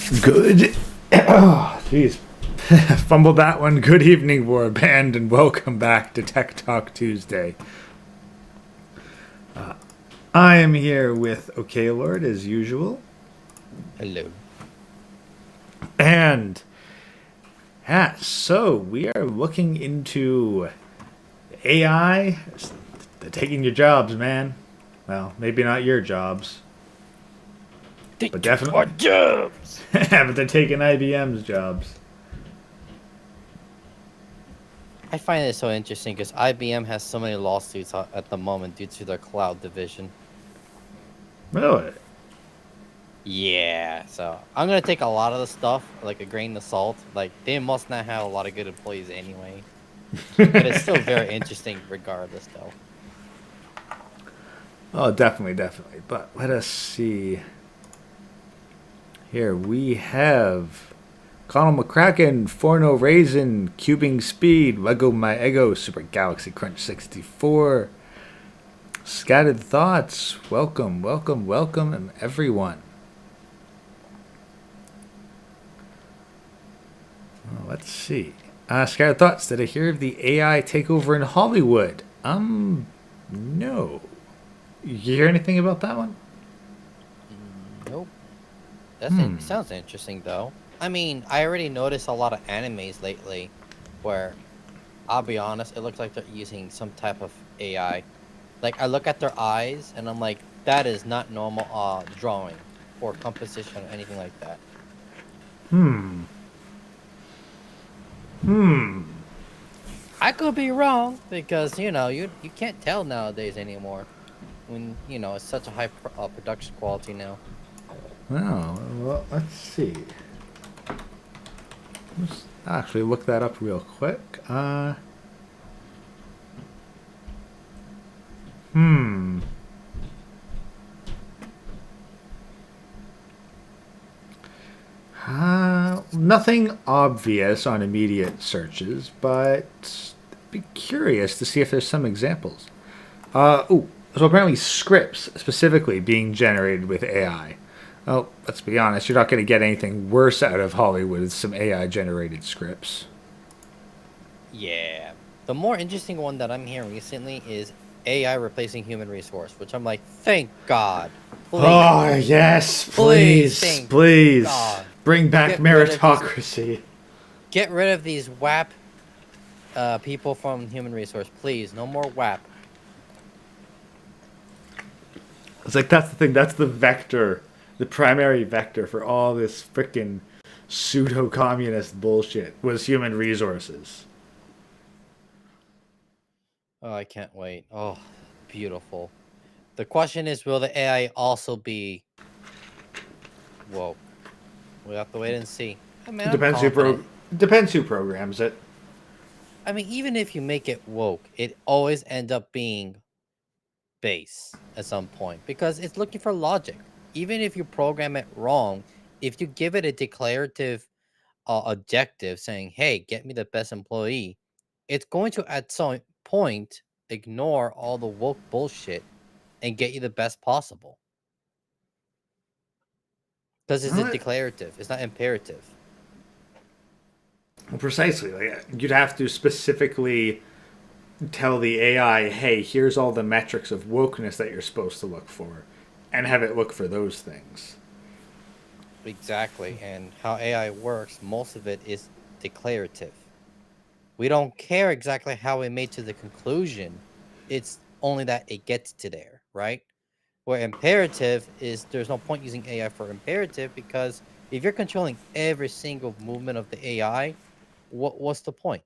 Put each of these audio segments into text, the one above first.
Good. Oh, jeez. Fumbled that one. Good evening, Warband, and welcome back to Tech Talk Tuesday. I am here with OK Lord as usual. Hello. And so we are looking into AI. They're taking your jobs, man. Well, maybe not your jobs, but definitely our jobs. but they're taking IBM's jobs. I find it so interesting because IBM has so many lawsuits at the moment due to their cloud division. Really? Yeah, so I'm gonna take a lot of the stuff like a grain of salt. Like they must not have a lot of good employees anyway, but it's still very interesting regardless, though. Oh, definitely. But let us see. Here we have Conal McCracken, Forno Raisin, Cubing Speed, Lego My Ego, Super Galaxy Crunch 64. Scattered Thoughts. Welcome, everyone. Oh, let's see. Scattered Thoughts. Did I hear of the AI takeover in Hollywood? No. You hear anything about that one? Nope. Sounds interesting though. I mean, I already noticed a lot of animes lately, where I'll be honest, it looks like they're using some type of AI. Like I look at their eyes and I'm like, that is not normal drawing or composition or anything like that. I could be wrong because you can't tell nowadays anymore when it's such a high production quality now. Oh, well, let's see. Let's actually look that up real quick. Nothing obvious on immediate searches, but I'd be curious to see if there's some examples. So apparently scripts specifically being generated with AI. Well, let's be honest, you're not going to get anything worse out of Hollywood with some AI generated scripts. Yeah. The more interesting one that I'm hearing recently is AI replacing human resource, which I'm like, thank God. Please. Oh, yes, Thank please. God. Bring back meritocracy. Get rid of these WAP people from human resource, please. No more WAP. It's like, that's the thing, that's the vector, the primary vector for all this frickin' pseudo-communist bullshit was human resources. Oh, I can't wait. Oh, beautiful. The question is, will the AI also be woke? We'll have to wait and see. I mean, I'm confident. Depends who programs it. I mean, even if you make it woke, it always ends up being base at some point because it's looking for logic. Even if you program it wrong, if you give it a declarative objective saying, hey, get me the best employee, it's going to at some point ignore all the woke bullshit and get you the best possible. Because it's a declarative, it's not imperative. Well, precisely. Like, you'd have to specifically tell the AI, hey, here's all the metrics of wokeness that you're supposed to look for, and have it look for those things. Exactly. And how AI works, most of it is declarative. We don't care exactly how it made to the conclusion. It's only that it gets to there, right? Where imperative is there's no point using AI for imperative because if you're controlling every single movement of the AI, what's the point?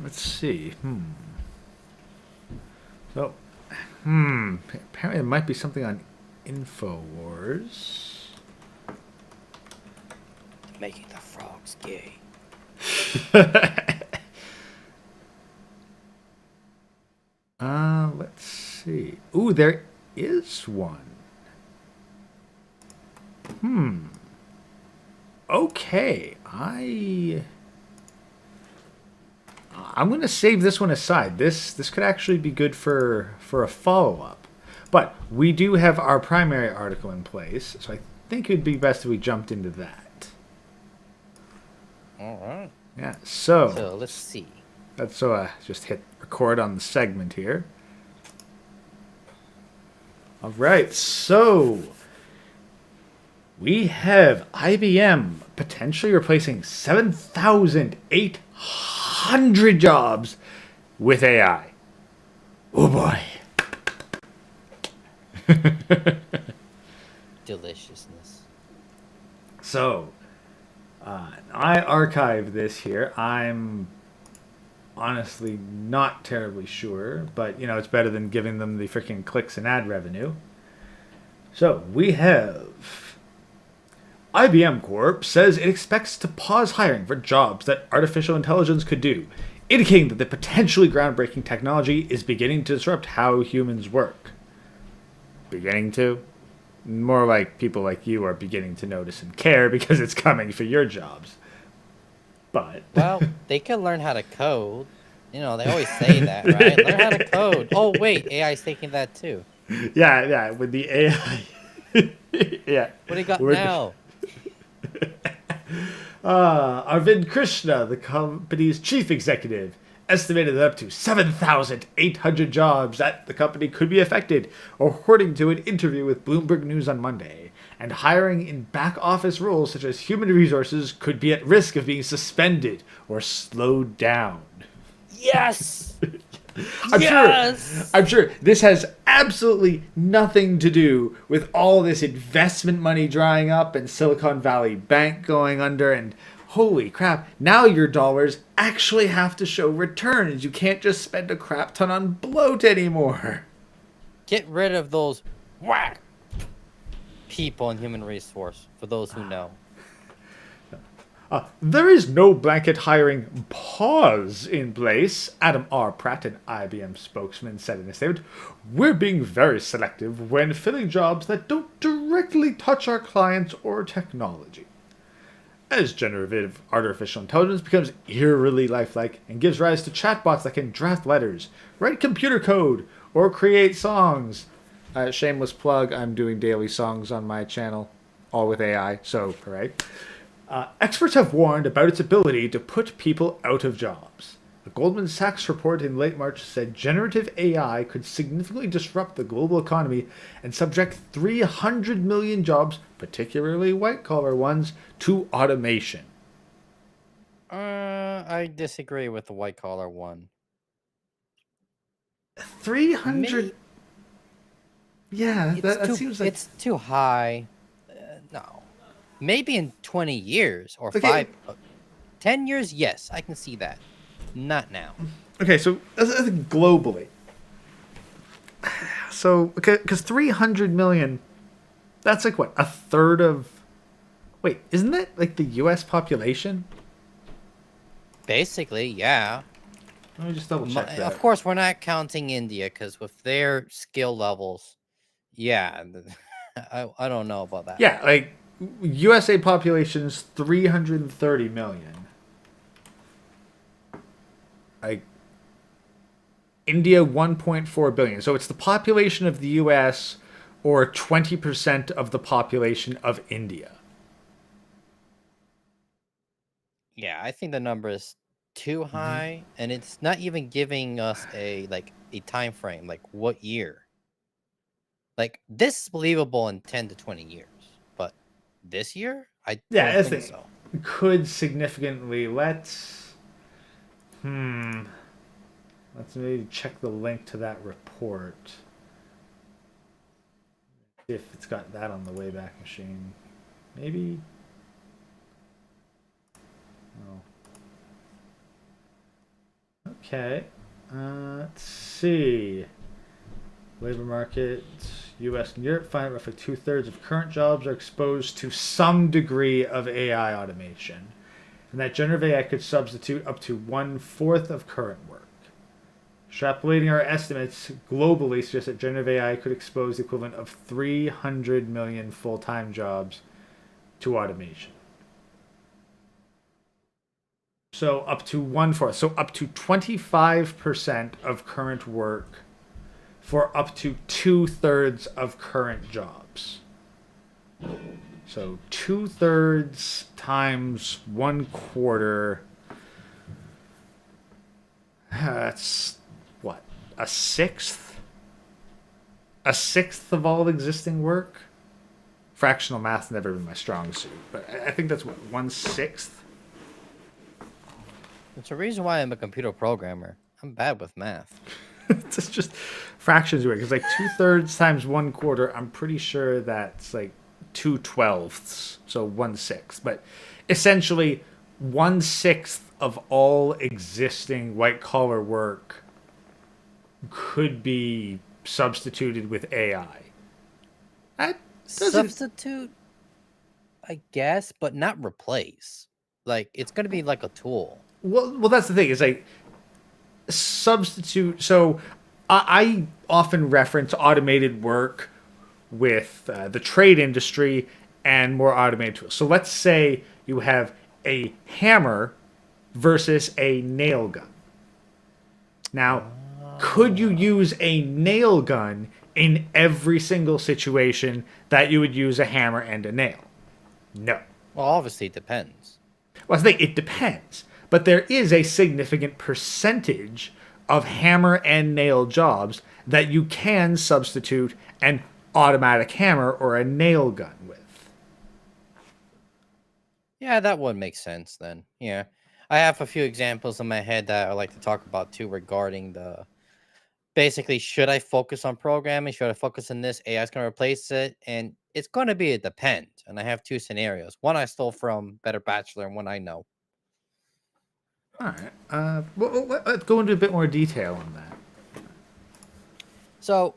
Let's see. So, apparently there might be something on InfoWars. Making the frogs gay. Let's see. Ooh, there is one. Okay, I'm gonna save this one aside. This could actually be good for a follow up. But we do have our primary article in place, so I think it'd be best if we jumped into that. All right. Yeah, So let's see. let's just hit record on the segment here. All right, so we have IBM potentially replacing 7,800 jobs with AI. Oh boy. Deliciousness. So, I archived this here. I'm honestly not terribly sure, but you know, it's better than giving them the freaking clicks and ad revenue. So, we have IBM Corp says it expects to pause hiring for jobs that artificial intelligence could do, indicating that the potentially groundbreaking technology is beginning to disrupt how humans work. Beginning to? More like people like you are beginning to notice and care because it's coming for your jobs. But Well, they can learn how to code. You know, they always say that, right? Learn how to code. Oh, wait, AI's taking that too. yeah, with the AI, yeah. What do you got We're- now? Arvind Krishna, the company's chief executive, estimated that up to 7,800 jobs at the company could be affected, according to an interview with Bloomberg News on Monday. And hiring in back office roles such as human resources could be at risk of being suspended or slowed down. Yes! I'm sure this has absolutely nothing to do with all this investment money drying up and Silicon Valley Bank going under and holy crap, now your dollars actually have to show returns. You can't just spend a crap ton on bloat anymore. Get rid of those whack people in human resource, for those who know. There is no blanket hiring pause in place, Adam R. Pratt, an IBM spokesman, said in a statement. We're being very selective when filling jobs that don't directly touch our clients or technology. As generative artificial intelligence becomes eerily lifelike and gives rise to chatbots that can draft letters, write computer code, or create songs. Shameless plug, I'm doing daily songs on my channel, all with AI, so hooray. Experts have warned about its ability to put people out of jobs. A Goldman Sachs report in late March said generative AI could significantly disrupt the global economy and subject 300 million jobs, particularly white-collar ones, to automation. I disagree with the white collar one. 300? Yeah, that too, seems like... it's too high. No. Maybe in 20 years or Okay. 10 years, yes, I can see that. Not now. Okay, so globally. So, because 300 million, that's like what, a third of... Wait, isn't that like the U.S. population? Basically, yeah. Let me just double check that. Of course, we're not counting India because with their skill levels, yeah, I don't know about that. Yeah, like USA population's 330 million. Like India 1.4 billion. So it's the population of the US or 20% of the population of India. Yeah, I think the number is too high, and it's not even giving us a time frame, like what year. Like this is believable in 10 to 20 years, but this year, I Yeah, don't I think think so. could significantly let's maybe check the link to that report. See if it's got that on the Wayback Machine. Maybe. Oh. Okay. Let's see. Labor market, U.S. and Europe find roughly 2/3 of current jobs are exposed to some degree of AI automation, and that generative AI could substitute up to 1/4 of current work. Extrapolating our estimates globally suggests that generative AI could expose the equivalent of 300 million full-time jobs to automation. So up to 1/4. So up to 25% of current work for up to 2/3 of current jobs. So 2/3 times 1/4. That's what? A sixth? A sixth of all existing work? Fractional math's never been my strong suit, but I think that's what, 1/6? It's a reason why I'm a computer programmer. I'm bad with math. It's just fractions work. It's like 2/3 times 1/4. I'm pretty sure that's like 2/12ths, so 1/6. But essentially, 1/6 of all existing white collar work could be substituted with AI. That doesn't. Substitute, I guess, but not replace. Like it's gonna be like a tool. Well, that's the thing. Is like substitute. So I often reference automated work with the trade industry and more automated tools. So let's say you have a hammer versus a nail gun. Now, could you use a nail gun in every single situation that you would use a hammer and a nail? No. Well, obviously it depends. Well, I think it depends. But there is a significant percentage of hammer and nail jobs that you can substitute an automatic hammer or a nail gun with. Yeah, that would make sense then. Yeah. I have a few examples in my head that I like to talk about too regarding the basically should I focus on programming? Should I focus on this? AI is going to replace it. And it's going to be a depend. And I have two scenarios. One I stole from Better Bachelor and one I know. All right. Let's go into a bit more detail on that. So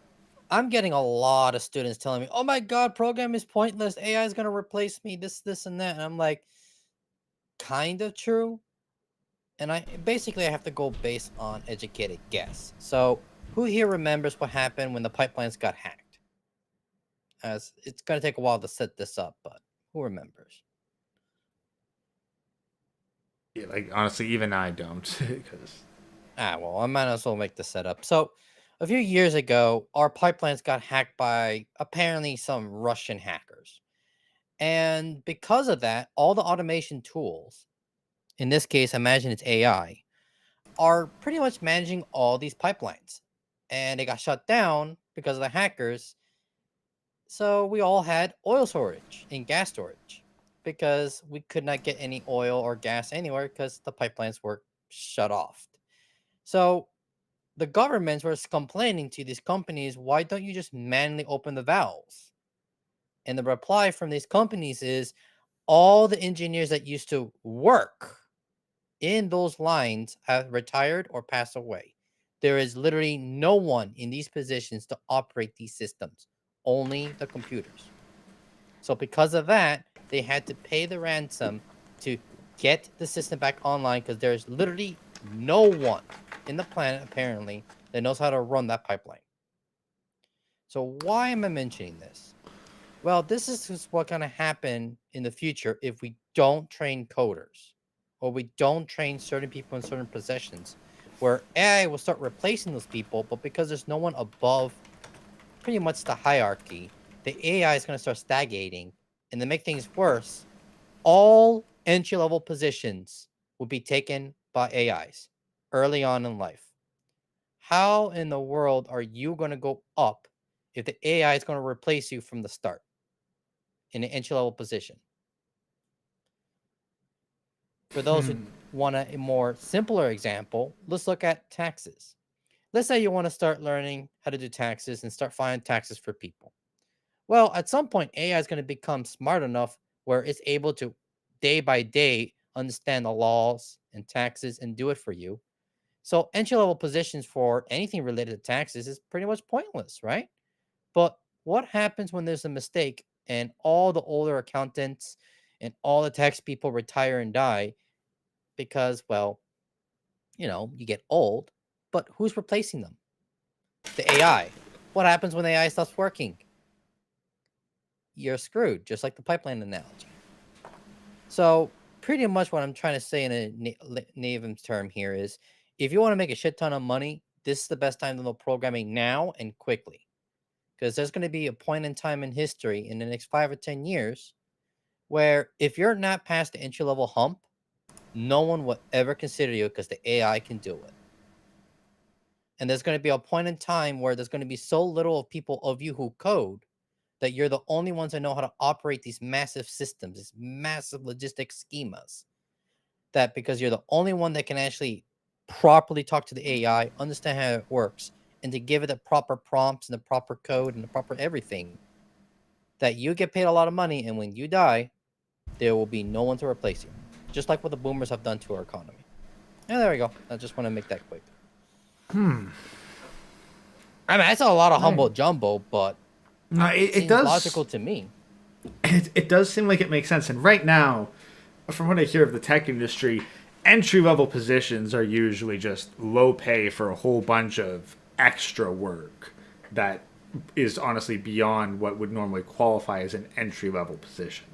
I'm getting a lot of students telling me, oh my God, program is pointless. AI is going to replace me, this, and that. And I'm like, kind of true. And I have to go based on educated guess. So who here remembers what happened when the pipelines got hacked? As it's going to take a while to set this up, but who remembers? Yeah, like honestly, even I don't, because Well, I might as well make the setup. So a few years ago, our pipelines got hacked by apparently some Russian hackers. And because of that, all the automation tools, in this case, imagine it's AI, are pretty much managing all these pipelines. And they got shut down because of the hackers. So we all had oil storage and gas storage because we could not get any oil or gas anywhere because the pipelines were shut off. So the governments were complaining to these companies, why don't you just manually open the valves? And the reply from these companies is all the engineers that used to work in those lines have retired or passed away. There is literally no one in these positions to operate these systems, only the computers. So because of that, they had to pay the ransom to get the system back online because there's literally no one in the planet apparently that knows how to run that pipeline. So why am I mentioning this? Well, this is just what's going to happen in the future if we don't train coders or we don't train certain people in certain positions where AI will start replacing those people, but because there's no one above pretty much the hierarchy, the AI is going to start stagnating. And to make things worse, all entry-level positions will be taken by AIs early on in life. How in the world are you going to go up if the AI is going to replace you from the start in an entry-level position? For those who want a more simpler example, let's look at taxes. Let's say you want to start learning how to do taxes and start filing taxes for people. Well, at some point, AI is going to become smart enough where it's able to day by day understand the laws and taxes and do it for you. So entry level positions for anything related to taxes is pretty much pointless, right? But what happens when there's a mistake and all the older accountants and all the tax people retire and die because, well, you get old, but who's replacing them? The AI. What happens when AI stops working? You're screwed, just like the pipeline analogy. So pretty much what I'm trying to say in a native term here is if you want to make a shit ton of money, this is the best time to know programming now and quickly. Because there's going to be a point in time in history in the next 5 or 10 years where if you're not past the entry level hump, no one will ever consider you because the AI can do it. And there's going to be a point in time where there's going to be so little of people of you who code that you're the only ones that know how to operate these massive systems, these massive logistic schemas. That because you're the only one that can actually properly talk to the AI, understand how it works, and to give it the proper prompts and the proper code and the proper everything, that you get paid a lot of money, and when you die, there will be no one to replace you. Just like what the boomers have done to our economy. And there we go. I just want to make that quick. I mean, that's a lot of humble jumbo, but It seems does logical to me. it does seem like it makes sense. And right now, from what I hear of the tech industry, entry level positions are usually just low pay for a whole bunch of extra work that is honestly beyond what would normally qualify as an entry level position.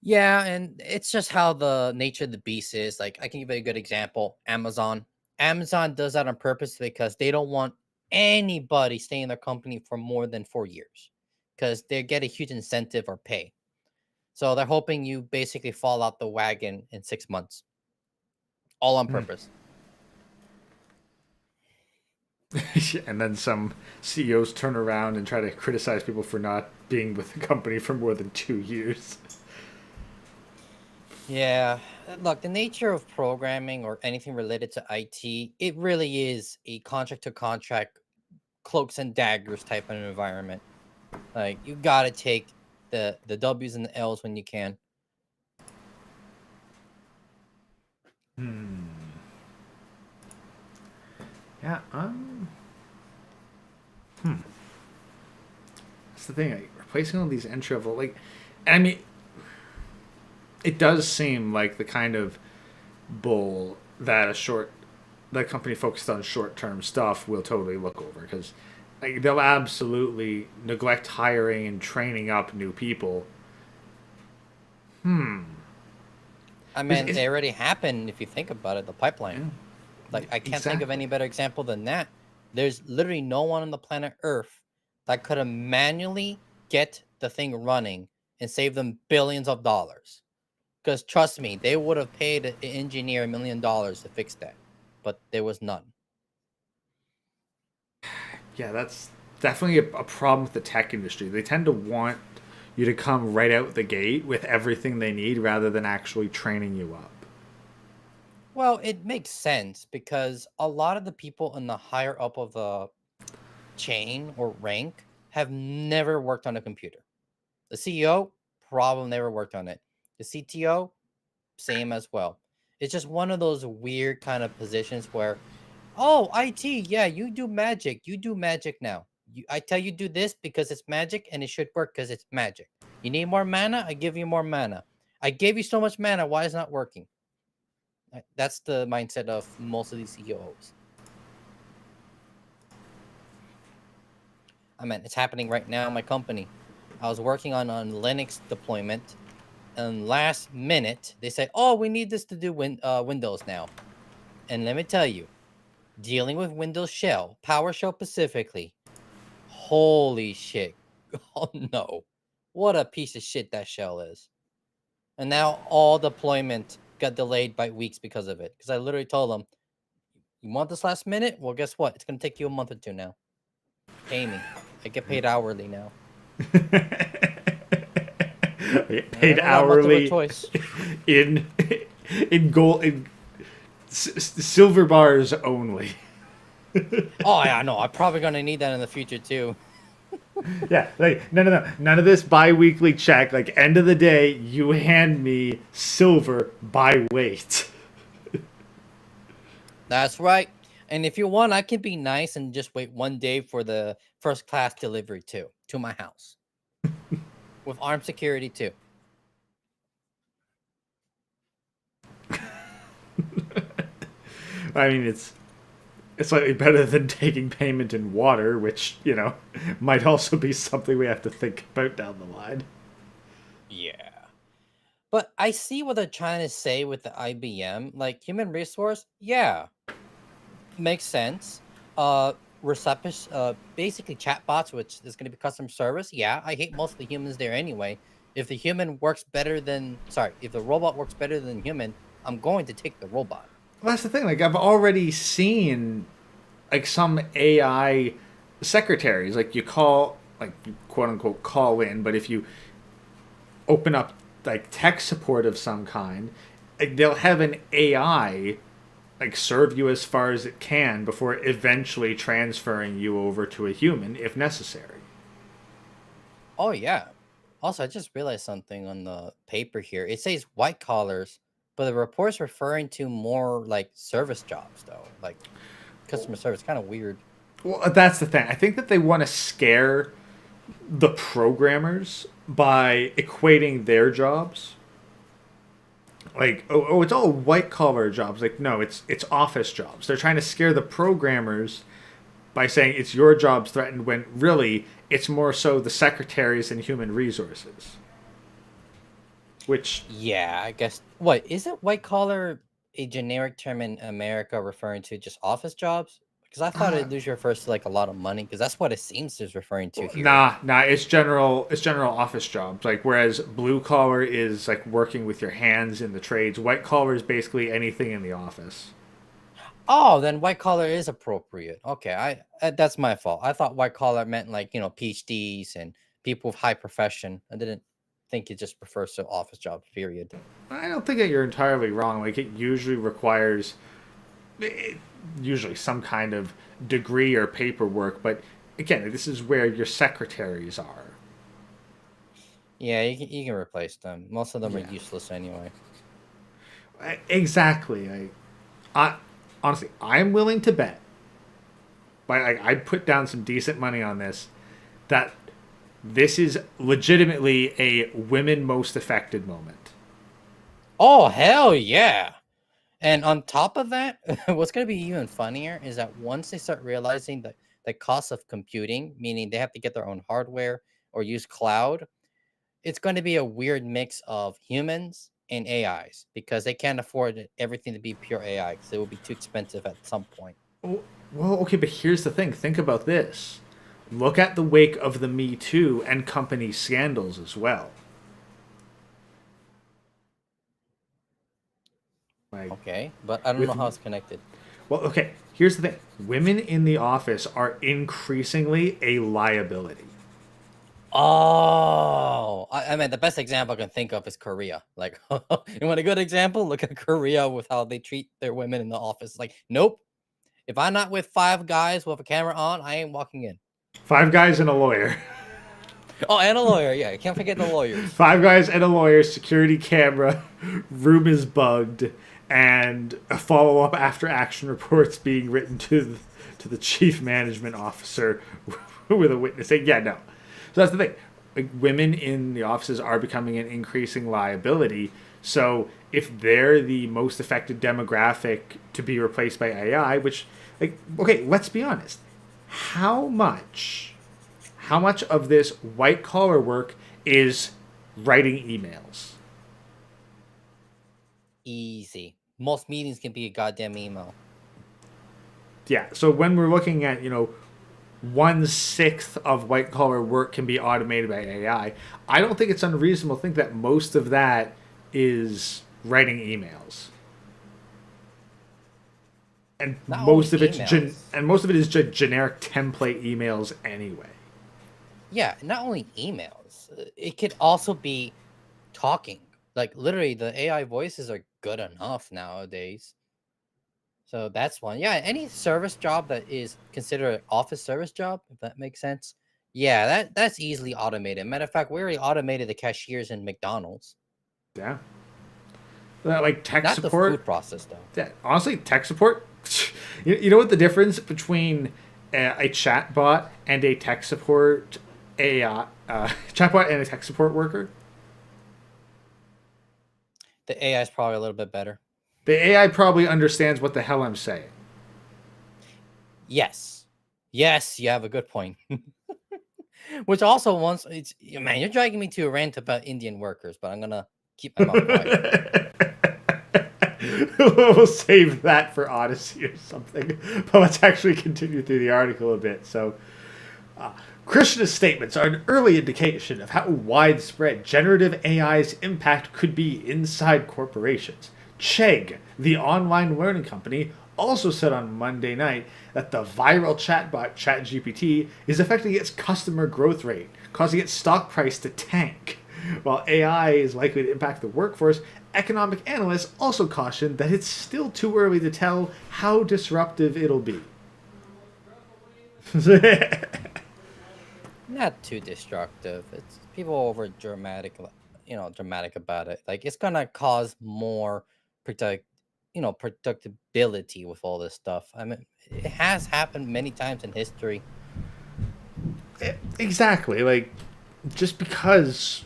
Yeah, and it's just how the nature of the beast is. Like, I can give you a good example. Amazon. Amazon does that on purpose because they don't want anybody staying in their company for more than 4 years because they get a huge incentive or pay. So they're hoping you basically fall out the wagon in 6 months, all on purpose. And then some CEOs turn around and try to criticize people for not being with the company for more than 2 years. Yeah, look, the nature of programming or anything related to IT, it really is a contract to contract, cloaks and daggers type of environment. Like you gotta take the W's and the L's when you can. Yeah, that's the thing. Like, replacing all these entry level, like, and I mean, it does seem like the kind of bull that that company focused on short term stuff will totally look over because like, they'll absolutely neglect hiring and training up new people. I Is, mean, is, it already happened if you think about it, the pipeline. Like I can't think of exactly. any better example than that. There's literally no one on the planet Earth that could have manually get the thing running and save them billions of dollars. Because trust me, they would have paid an engineer $1 million to fix that, but there was none. Yeah, that's definitely a problem with the tech industry. They tend to want you to come right out the gate with everything they need rather than actually training you up. Well, it makes sense because a lot of the people in the higher up of the chain or rank have never worked on a computer. The CEO probably never worked on it. The CTO, same as well. It's just one of those weird kind of positions where, oh, IT, yeah, you do magic. You do magic now. I tell you do this because it's magic and it should work because it's magic. You need more mana? I give you more mana. I gave you so much mana. Why is it not working? That's the mindset of most of these CEOs. I mean, it's happening right now in my company. I was working on a Linux deployment, and last minute they said, "Oh, we need this to do Windows now." And let me tell you, dealing with Windows Shell, PowerShell specifically, holy shit! Oh no, what a piece of shit that shell is. And now all deployment got delayed by weeks because of it. Because I literally told them, "You want this last minute? Well, guess what? It's gonna take you a month or two now. Pay me. I get paid hourly now." And I Paid don't got much of a hourly choice. in in gold in silver bars only. Oh yeah, no, I'm probably gonna need that in the future too. Yeah, like none of this bi-weekly check. Like end of the day, you hand me silver by weight. That's right. And if you want, I can be nice and just wait 1 day for the first class delivery too to my house with armed security too. I mean, it's slightly better than taking payment in water, which might also be something we have to think about down the line. Yeah. But I see what they're trying to say with the IBM, like human resource. Yeah, makes sense. Reception, basically chatbots, which is going to be customer service. Yeah, I hate most of the humans there anyway. If the human works better than, sorry, if the robot works better than human, I'm going to take the robot. Well, that's the thing. Like I've already seen like some AI secretaries. Like you call, like you quote unquote call in, but if you open up like tech support of some kind, like, they'll have an AI like serve you as far as it can before eventually transferring you over to a human if necessary. Oh yeah. Also, I just realized something on the paper here. It says white collars, but the report's referring to more like service jobs, though, like customer service. Kind of weird. Well, that's the thing. I think that they want to scare the programmers by equating their jobs like it's all white collar jobs. Like no, it's office jobs. They're trying to scare the programmers by saying it's your jobs threatened when really it's more so the secretaries and human resources. Which Yeah, I guess. What isn't white collar a generic term in America referring to just office jobs? Because I thought uh, it usually refers to like a lot of money. Because that's what it seems is referring to here. nah, it's general office jobs. Like whereas blue collar is like working with your hands in the trades. White collar is basically anything in the office. Oh, then white collar is appropriate. Okay, that's my fault. I thought white collar meant like PhDs and people with high profession. I didn't think it just refers to office jobs. Period. I don't think that you're entirely wrong. Like it usually requires usually some kind of degree or paperwork, but again, this is where your secretaries are. Yeah, you can replace them. Most of them are Yeah, useless anyway. exactly. I honestly, I'm willing to bet. I'd put down some decent money on this. That this is legitimately a women most affected moment. Oh hell yeah! And on top of that, what's going to be even funnier is that once they start realizing that the cost of computing, meaning they have to get their own hardware or use cloud, it's going to be a weird mix of humans and AIs because they can't afford everything to be pure AI because it will be too expensive at some point. Well, okay, but here's the thing. Think about this. Look at the wake of the Me Too and company scandals as well. Like Okay, but I don't know with how it's connected. well, okay, here's the thing. Women in the office are increasingly a liability. Oh, I mean, the best example I can think of is Korea. Like, you want a good example? Look at Korea with how they treat their women in the office. Like, nope. If I'm not with five guys with a camera on, I ain't walking in. Five guys and a lawyer. Oh, and a lawyer. Yeah, can't forget the lawyers. Five guys and a lawyer, security camera, room is bugged, and a follow up after action reports being written to the chief management officer with a witness saying, yeah, no. So that's the thing. Like, women in the offices are becoming an increasing liability. So if they're the most affected demographic to be replaced by AI, which, like, okay, let's be honest. How much how much of this white collar work is writing emails? Easy. Most meetings can be a goddamn email. Yeah. So when we're looking at, 1/6 of white collar work can be automated by I don't think it's unreasonable to think that most of that is writing emails. And Not only emails. most of it is just generic template emails anyway. Yeah, not only emails. It could also be talking. Like literally, the AI voices are good enough nowadays. So that's one. Yeah, any service job that is considered an office service job, if that makes sense. Yeah, that's easily automated. Matter of fact, we already automated the cashiers in McDonald's. Yeah. Like tech Not the support. food process though. Yeah, honestly, tech support. You know what the difference between a chatbot and a tech support AI chatbot and a tech support worker? The AI is probably a little bit better. The AI probably understands what the hell I'm saying. Yes. Yes, you have a good point. Which also once it's man, you're dragging me to a rant about Indian workers, but I'm gonna keep my mouth quiet. We'll save that for Odyssey or something. But let's actually continue through the article a bit. So, Krishna's statements are an early indication of how widespread generative AI's impact could be inside corporations. Chegg, the online learning company, also said on Monday night that the viral chatbot ChatGPT is affecting its customer growth rate, causing its stock price to tank. While AI is likely to impact the workforce, economic analysts also caution that it's still too early to tell how disruptive it'll be. Not too destructive. It's people over dramatic, dramatic about it. Like it's gonna cause more product, productibility with all this stuff. I mean, it has happened many times in history. Exactly. Like, just because,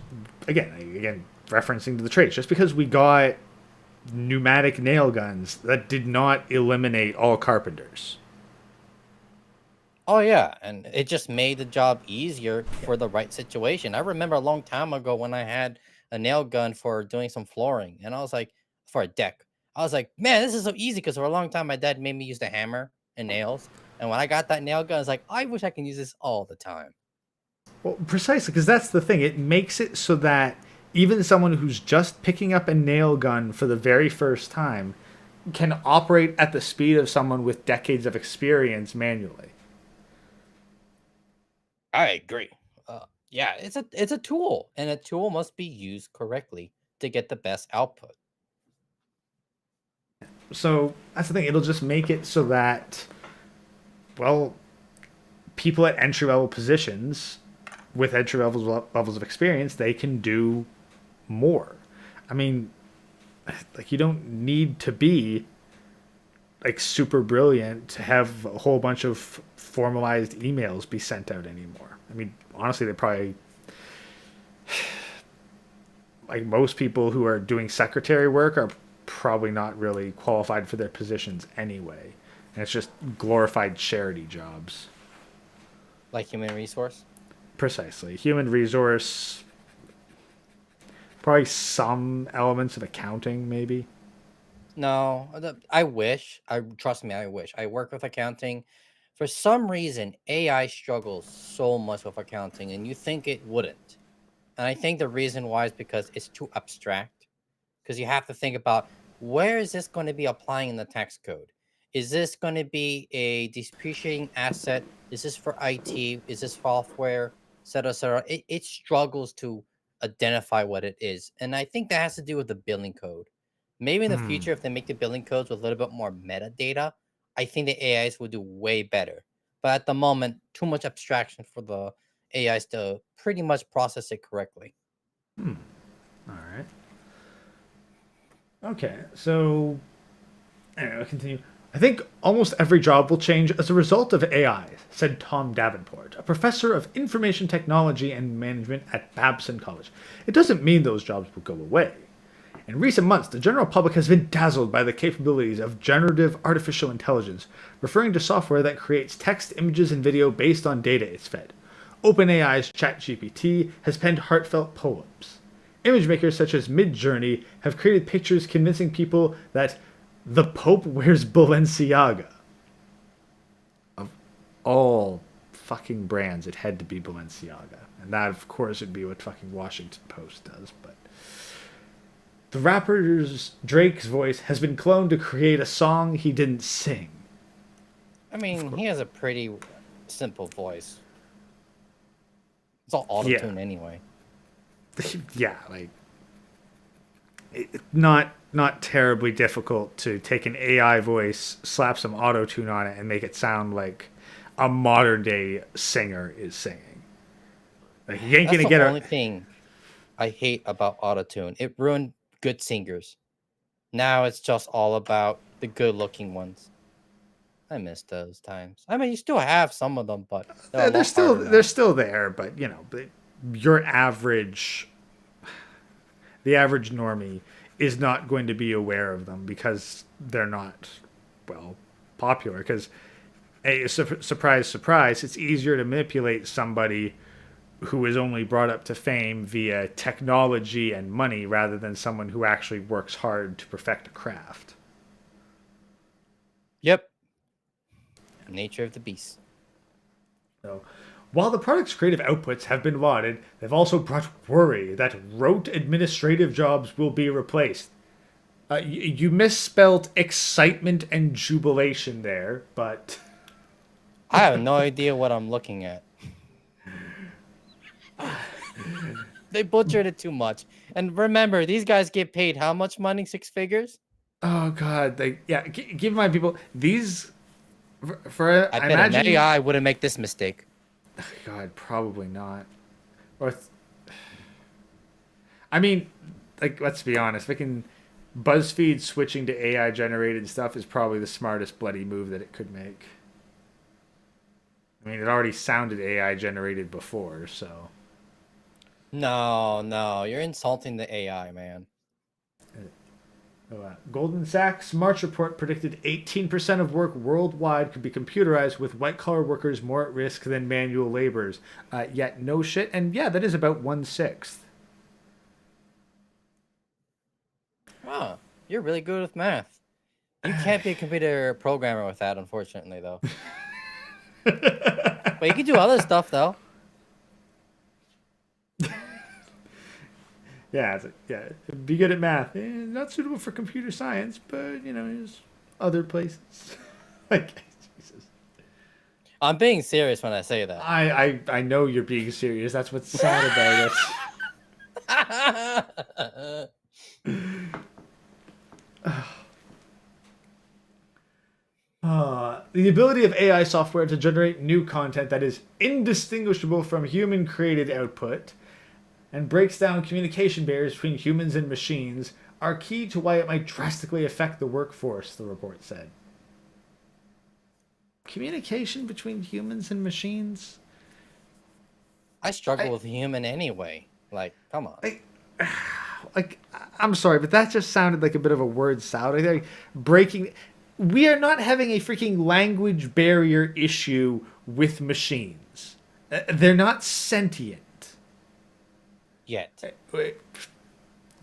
again, referencing to the traits, just because we got pneumatic nail guns, that did not eliminate all carpenters. Oh yeah, and it just made the job easier for the right situation. I remember a long time ago when I had a nail gun for doing some flooring, and I was like, for a deck. I was like, man, this is so easy because for a long time my dad made me use the hammer and nails. And when I got that nail gun, I was like, I wish I can use this all the time. Well, precisely, because that's the thing. It makes it so that even someone who's just picking up a nail gun for the very first time can operate at the speed of someone with decades of experience manually. I agree. Yeah, it's a tool, and a tool must be used correctly to get the best output. So that's the thing. It'll just make it so that, well, people at entry level positions with entry levels of experience, they can do more. I mean, like, you don't need to be like super brilliant to have a whole bunch of formalized emails be sent out anymore. I mean, honestly, they probably, like, most people who are doing secretary work are probably not really qualified for their positions anyway. And it's just glorified charity jobs. Like human resource. Precisely. Human resource, probably some elements of accounting, maybe. No, I wish. I trust me. I wish. I work with accounting. For some reason, AI struggles so much with accounting, and you think it wouldn't. And I think the reason why is because it's too abstract. Because you have to think about where is this going to be applying in the tax code? Is this going to be a depreciating asset? Is this for IT? Is this software? Et cetera, et cetera. It struggles to identify what it is. And I think that has to do with the billing code. Maybe in the Hmm. future, if they make the billing codes with a little bit more metadata, I think the AIs will do way better. But at the moment, too much abstraction for the AIs to pretty much process it correctly. All right. Okay. So, anyway, I'll continue. I think almost every job will change as a result of AI, said Tom Davenport, a professor of information technology and management at Babson College. It doesn't mean those jobs will go away. In recent months, the general public has been dazzled by the capabilities of generative artificial intelligence, referring to software that creates text, images, and video based on data it's fed. OpenAI's ChatGPT has penned heartfelt poems. Image makers such as Midjourney have created pictures convincing people that the Pope wears Balenciaga. Of all fucking brands, it had to be Balenciaga. And that, of course, would be what fucking Washington Post does, but the rapper's Drake's voice has been cloned to create a song he didn't sing. I mean, he has a pretty simple voice. It's all Yeah. auto-tune anyway. Yeah, like, not terribly difficult to take an AI voice, slap some auto tune on it, and make it sound like a modern day singer is singing. Like, you ain't That's gonna the get only a. thing I hate about auto-tune. It ruined good singers. Now it's just all about the good-looking ones. I miss those times. I mean, you still have some of them, but they're a They're lot still harder now. there, but your average, the average normie is not going to be aware of them because they're not, well, popular. Because, surprise, surprise, it's easier to manipulate somebody who is only brought up to fame via technology and money rather than someone who actually works hard to perfect a craft. Yep. Nature of the beast. So, while the product's creative outputs have been lauded, they've also brought worry that rote administrative jobs will be replaced. You misspelled excitement and jubilation there, but I have no idea what I'm looking at. They butchered it too much. And remember, these guys get paid how much money? 6 figures? oh god, keep in mind, people. These for I I bet an imagine. AI wouldn't make this mistake. God, probably not. Or, I mean, like let's be honest. BuzzFeed switching to AI generated stuff is probably the smartest bloody move that it could make. I mean, it already sounded AI generated before, so. No, you're insulting the AI, man. Goldman Sachs March report predicted 18% of work worldwide could be computerized, with white collar workers more at risk than manual laborers. Yet no shit, and yeah, that is about 1/6. Wow, you're really good with math. You can't be a computer programmer with that, unfortunately, though. But you can do other stuff, though. Yeah, be good at math. Not suitable for computer science, but there's other places. Like, Jesus. I'm being serious when I say that. I know you're being serious. That's what's sad about it. The ability of AI software to generate new content that is indistinguishable from human created output and breaks down communication barriers between humans and machines are key to why it might drastically affect the workforce, the report said. Communication between humans and machines? I struggle with human anyway. Like, come on. Like, I'm sorry, but that just sounded like a bit of a word salad. Like, breaking. We are not having a freaking language barrier issue with machines. They're not sentient. Yet.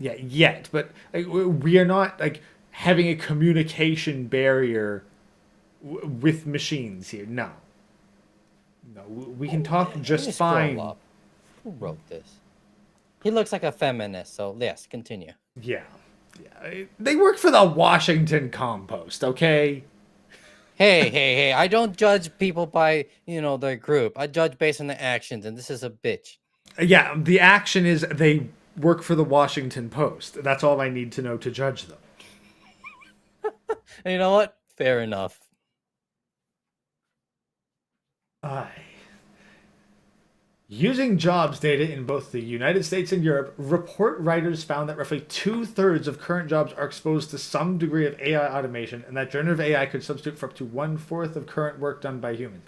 Yeah, yet, but we are not like having a communication barrier with machines here. No, we can talk Let me just scroll fine. up. Who wrote this? He looks like a feminist, so yes, continue. Yeah, they work for the Washington Compost, okay? Hey, I don't judge people by, their group. I judge based on the actions, and this is a bitch. Yeah, the action is they work for the Washington Post. That's all I need to know to judge them. And you know what? Fair enough. Using jobs data in both the United States and Europe, report writers found that roughly 2/3 of current jobs are exposed to some degree of AI automation, and that generative AI could substitute for up to 1/4 of current work done by humans.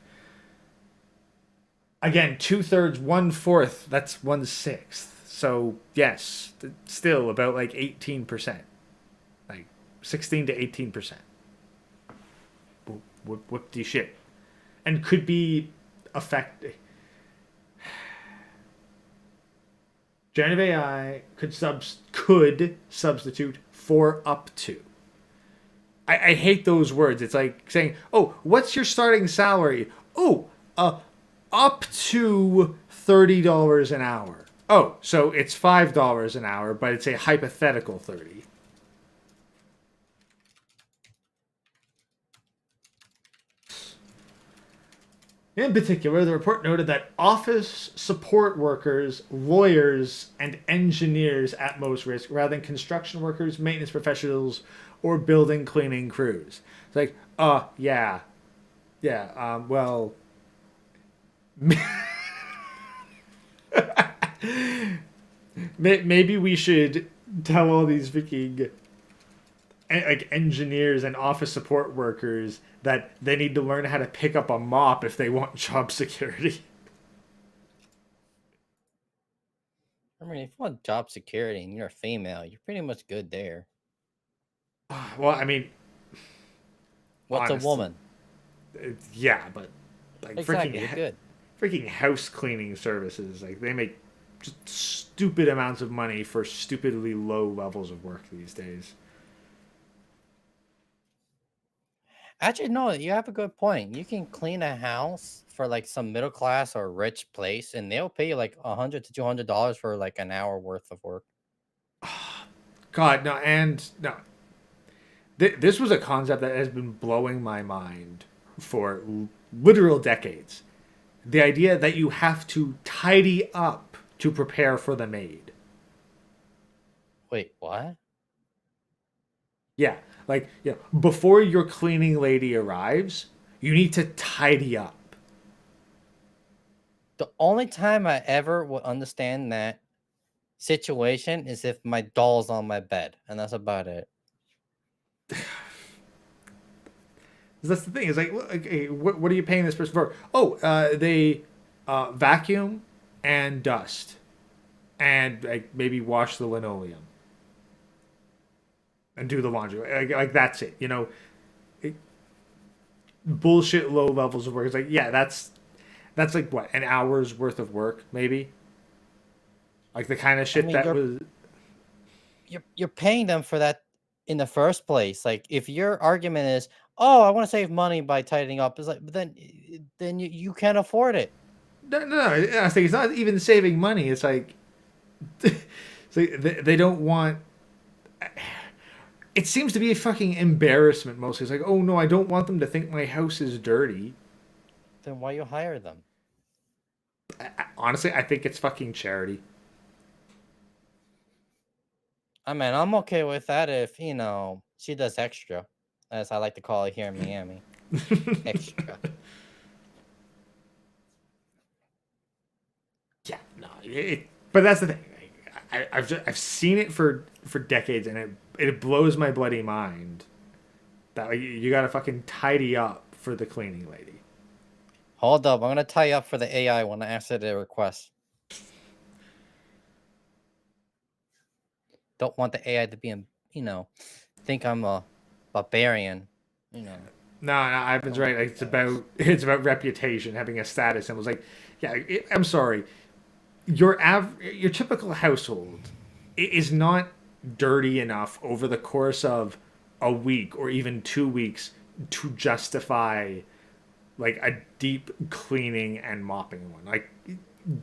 Again, 2/3, 1/4, that's 1/6. So, yes, still about like 18%. Like 16 to 18%. Whoop de shit. And could be affected. Generative AI could substitute for up to. I hate those words. It's like saying, "Oh, what's your starting salary?" "Oh, up to $30 an hour." Oh, so it's $5 an hour, but it's a hypothetical 30. In particular, the report noted that office support workers, lawyers, and engineers at most risk, rather than construction workers, maintenance professionals, or building cleaning crews. It's like, yeah. Well, maybe we should tell all these freaking like engineers and office support workers that they need to learn how to pick up a mop if they want job security. I mean, if you want job security and you're a female, you're pretty much good there. Well, I mean, What's honestly, a woman? yeah, but like Exactly, freaking you're good. freaking house cleaning services. Like they make just stupid amounts of money for stupidly low levels of work these days. Actually, no, you have a good point. You can clean a house for like some middle class or rich place, and they'll pay you like $100 to $200 for like an hour worth of work. God, no, and no. This was a concept that has been blowing my mind for literal decades. The idea that you have to tidy up to prepare for the maid. Wait, what? Yeah, like yeah, before your cleaning lady arrives, you need to tidy up. The only time I ever would understand that situation is if my doll's on my bed, and that's about it. That's the thing. Is like, okay, what are you paying this person for? Oh, they vacuum and dust, and like maybe wash the linoleum and do the laundry. Like that's it. You know, it, bullshit low levels of work. It's like yeah, that's like what an hour's worth of work maybe. Like the kind of I shit mean, that was. you're paying them for that in the first place. Like if your argument is, "Oh, I want to save money by tidying up," it's like, but then you can't afford it. No. I think it's not even saving money. It's like, it's like they don't want. It seems to be a fucking embarrassment mostly. It's like, oh no, I don't want them to think my house is dirty. Then why you hire them? Honestly, I think it's fucking charity. I mean, I'm okay with that if she does extra, as I like to call it here in Miami, extra. Yeah, no, but that's the thing. I've seen it for decades, and it blows my bloody mind that like, you gotta fucking tidy up for the cleaning lady. Hold up, I'm gonna tie you up for the AI when I answer the request. Don't want the AI to be, think I'm a barbarian. You know, No, Ivan's right. Like, it's about reputation, having a status, and was like, yeah, I'm sorry, your typical household is not dirty enough over the course of a week or even 2 weeks to justify like a deep cleaning and mopping one. Like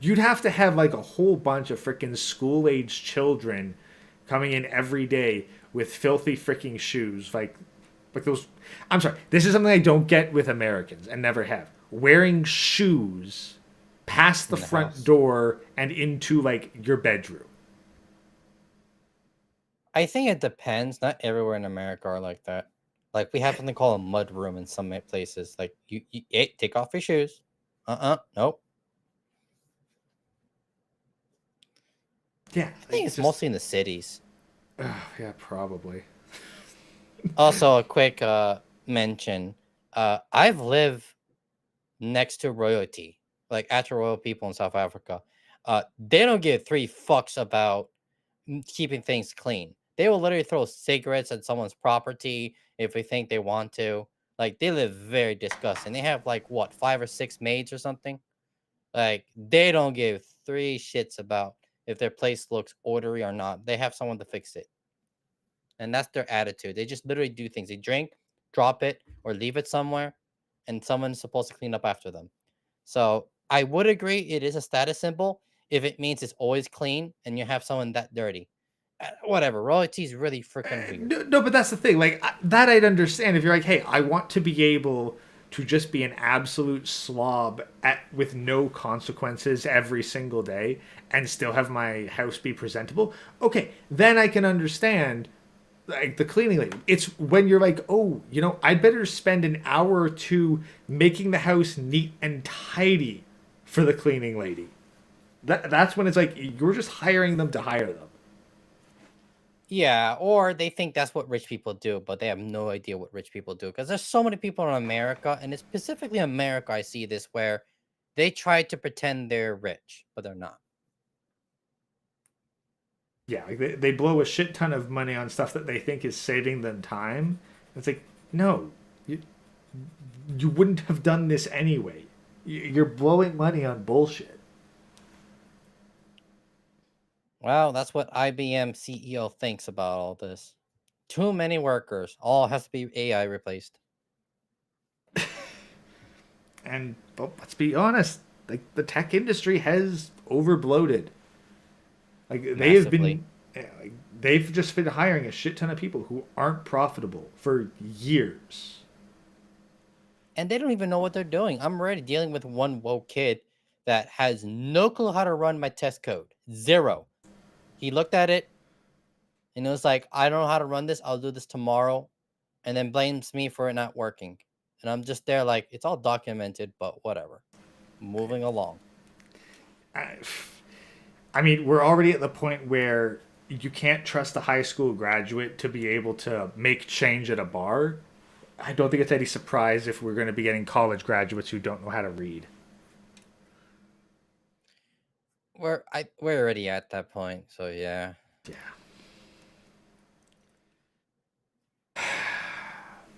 you'd have to have like a whole bunch of freaking school age children coming in every day with filthy freaking shoes like those. I'm sorry, this is something I don't get with Americans and never have. Wearing shoes past the in the front house. door and into like your bedroom. I think it depends. Not everywhere in America are like that. Like we have something called a mud room in some places. Like hey, take off your shoes. Nope. Yeah, I think like, it's just mostly in the cities. yeah, probably. Also, a quick mention. I've lived next to royalty, like actual royal people in South Africa. They don't give three fucks about keeping things clean. They will literally throw cigarettes at someone's property if they think they want to. Like they live very disgusting. They have like what 5 or 6 maids or something. Like they don't give three shits about if their place looks orderly or not. They have someone to fix it, and that's their attitude. They just literally do things. They drink, drop it, or leave it somewhere, and someone's supposed to clean up after them. So I would agree it is a status symbol if it means it's always clean and you have someone that dirty. Whatever. Royalty is really freaking weird. No, but that's the thing. Like that, I'd understand if you're like, hey, I want to be able to just be an absolute slob with no consequences every single day and still have my house be presentable. Okay, then I can understand like the cleaning lady. It's when you're like, oh, I'd better spend an hour or two making the house neat and tidy for the cleaning lady. That's when it's like you're just hiring them to hire them. Yeah, or they think that's what rich people do, but they have no idea what rich people do. Because there's so many people in America, and it's specifically in America, I see this where they try to pretend they're rich, but they're not. Yeah, like they blow a shit ton of money on stuff that they think is saving them time. It's like, no, you wouldn't have done this anyway. You're blowing money on bullshit. Well, that's what IBM CEO thinks about all this. Too many workers. All has to be AI replaced. And well, let's be honest, like the tech industry has overbloated. Like they have Massively. been, like, they've just been hiring a shit ton of people who aren't profitable for years. And they don't even know what they're doing. I'm already dealing with one woke kid that has no clue how to run my test code. Zero. He looked at it and it was like, I don't know how to run this. I'll do this tomorrow. And then blames me for it not working. And I'm just there like, it's all documented, but whatever. Moving along. I, I mean, we're already at the point where you can't trust a high school graduate to be able to make change at a bar. I don't think it's any surprise if we're going to be getting college graduates who don't know how to read. We're already at that point, so yeah. Yeah.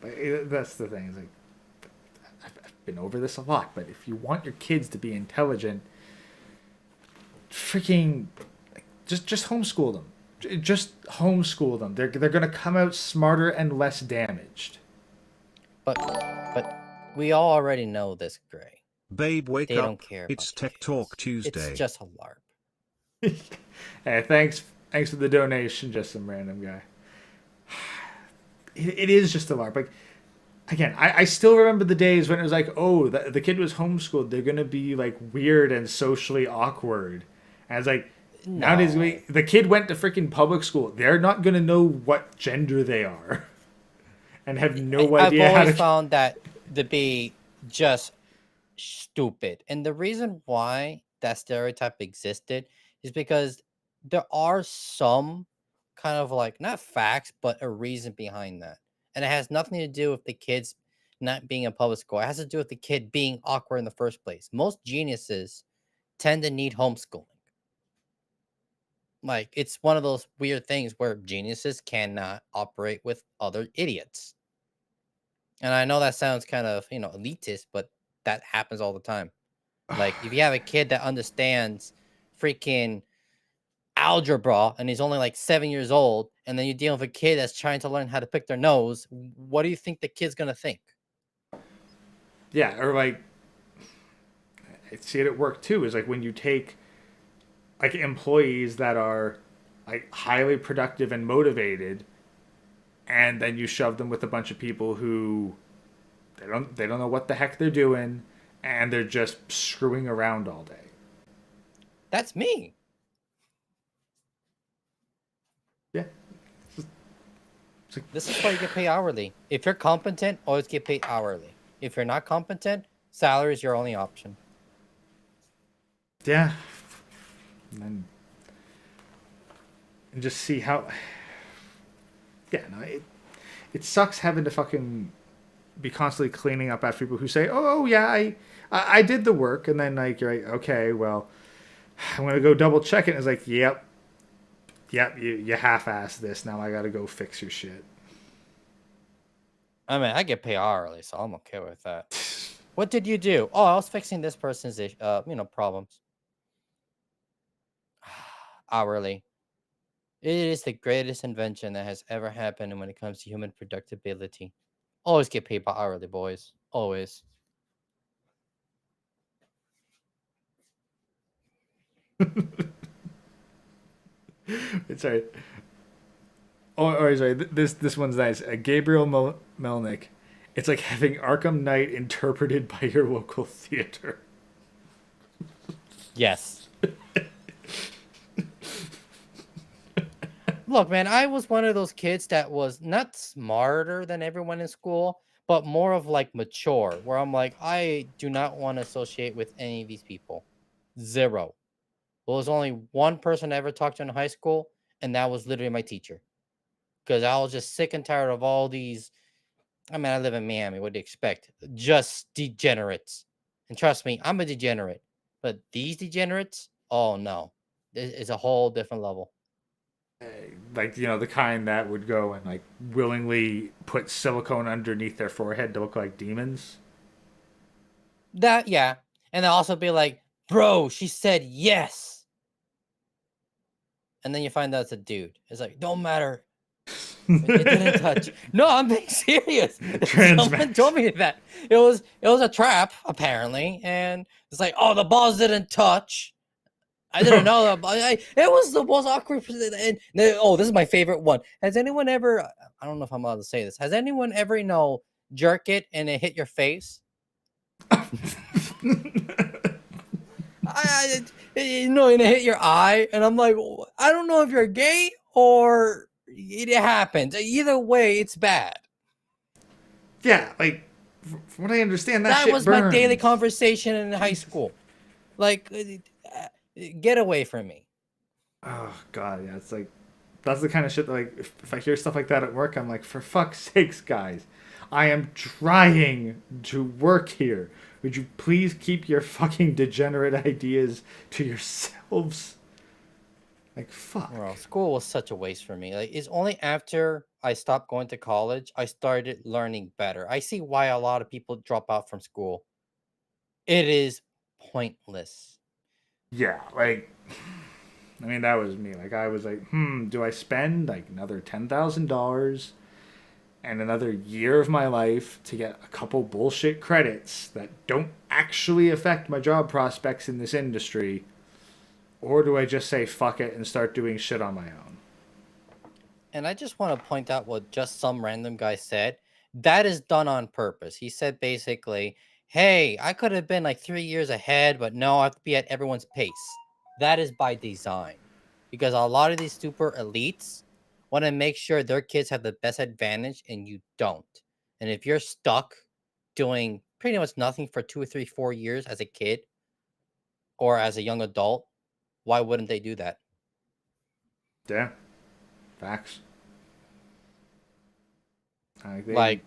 But that's the thing. It's like, I've been over this a lot, but if you want your kids to be intelligent, freaking just homeschool them. Just homeschool them. They're gonna come out smarter and less damaged. But we all already know this, Gray. Babe, wake They don't up. care about It's your Tech Talk kids. It's Tuesday. just a LARP. Hey, thanks for the donation, just some random guy. It is just a LARP. Like again, I still remember the days when it was like, oh, the kid was homeschooled. They're gonna be like weird and socially awkward. And it's like nowadays, No. the kid went to freaking public school. They're not gonna know what gender they are, and have no I've idea how always to. found that to be just stupid. And the reason why that stereotype existed is because there are some kind of like not facts, but a reason behind that. And it has nothing to do with the kids not being in public school. It has to do with the kid being awkward in the first place. Most geniuses tend to need homeschooling. Like it's one of those weird things where geniuses cannot operate with other idiots. And I know that sounds kind of, elitist, but that happens all the time. Like if you have a kid that understands freaking algebra and he's only like 7 years old, and then you're dealing with a kid that's trying to learn how to pick their nose, what do you think the kid's gonna think? Yeah, or like I see it at work too. Is like when you take like employees that are like highly productive and motivated, and then you shove them with a bunch of people who they don't know what the heck they're doing, and they're just screwing around all day. That's me. Yeah, This is why you get paid hourly. If you're competent, always get paid hourly. If you're not competent, salary is your only option. yeah, and just see how. Yeah, no, it sucks having to fucking be constantly cleaning up after people who say, "Oh yeah, I did the work," and then like you're like, "Okay, well, I'm gonna go double check it." And it's like, "Yep, you half-assed this. Now I gotta go fix your shit." I mean, I get paid hourly, so I'm okay with that. What did you do? Oh, I was fixing this person's problems. Hourly. It is the greatest invention that has ever happened when it comes to human productivity. Always get paid by hourly, boys. Always. Sorry. Oh, sorry. This one's nice. Gabriel Melnick. It's like having Arkham Knight interpreted by your local theater. Yes. Look, man, I was one of those kids that was not smarter than everyone in school, but more of like mature, where I'm like, I do not want to associate with any of these people. Zero. There was only one person I ever talked to in high school, and that was literally my teacher. Because I was just sick and tired of all these. I mean, I live in Miami. What do you expect? Just degenerates. And trust me, I'm a degenerate. But these degenerates, oh no. It's a whole different level. Like, the kind that would go and like willingly put silicone underneath their forehead to look like demons. That, yeah. And they'll also be like, bro, she said yes. And then you find out it's a dude. It's like, don't matter. It didn't touch. No, I'm being serious. Someone told me that it was a trap apparently, and it's like, oh, the balls didn't touch. I didn't know that. It was the most awkward. Oh, this is my favorite one. Has anyone ever? I don't know if I'm allowed to say this. Has anyone ever, jerk it and it hit your face? And it hit your eye, and I'm like, I don't know if you're gay or it happened. Either way, it's bad. Yeah, like from what I understand, that shit was burns. my daily conversation in high school. Like, get away from me. Oh god, yeah, it's like that's the kind of shit that, like, if I hear stuff like that at work, I'm like, for fuck's sakes, guys, I am trying to work here. Would you please keep your fucking degenerate ideas to yourselves? Like, fuck. Well, school was such a waste for me. Like, it's only after I stopped going to college I started learning better. I see why a lot of people drop out from school. It is pointless. Yeah, like, I mean, that was me. Like, I was like, do I spend like another $10,000 and another year of my life to get a couple bullshit credits that don't actually affect my job prospects in this industry? Or do I just say fuck it and start doing shit on my own? And I just want to point out what just some random guy said. That is done on purpose. He said basically, hey, I could have been like 3 years ahead, but no, I have to be at everyone's pace. That is by design. Because a lot of these super elites want to make sure their kids have the best advantage and you don't. And if you're stuck doing pretty much nothing for 2 or 3, 4 years as a kid or as a young adult, why wouldn't they do that? Yeah. Facts. Like,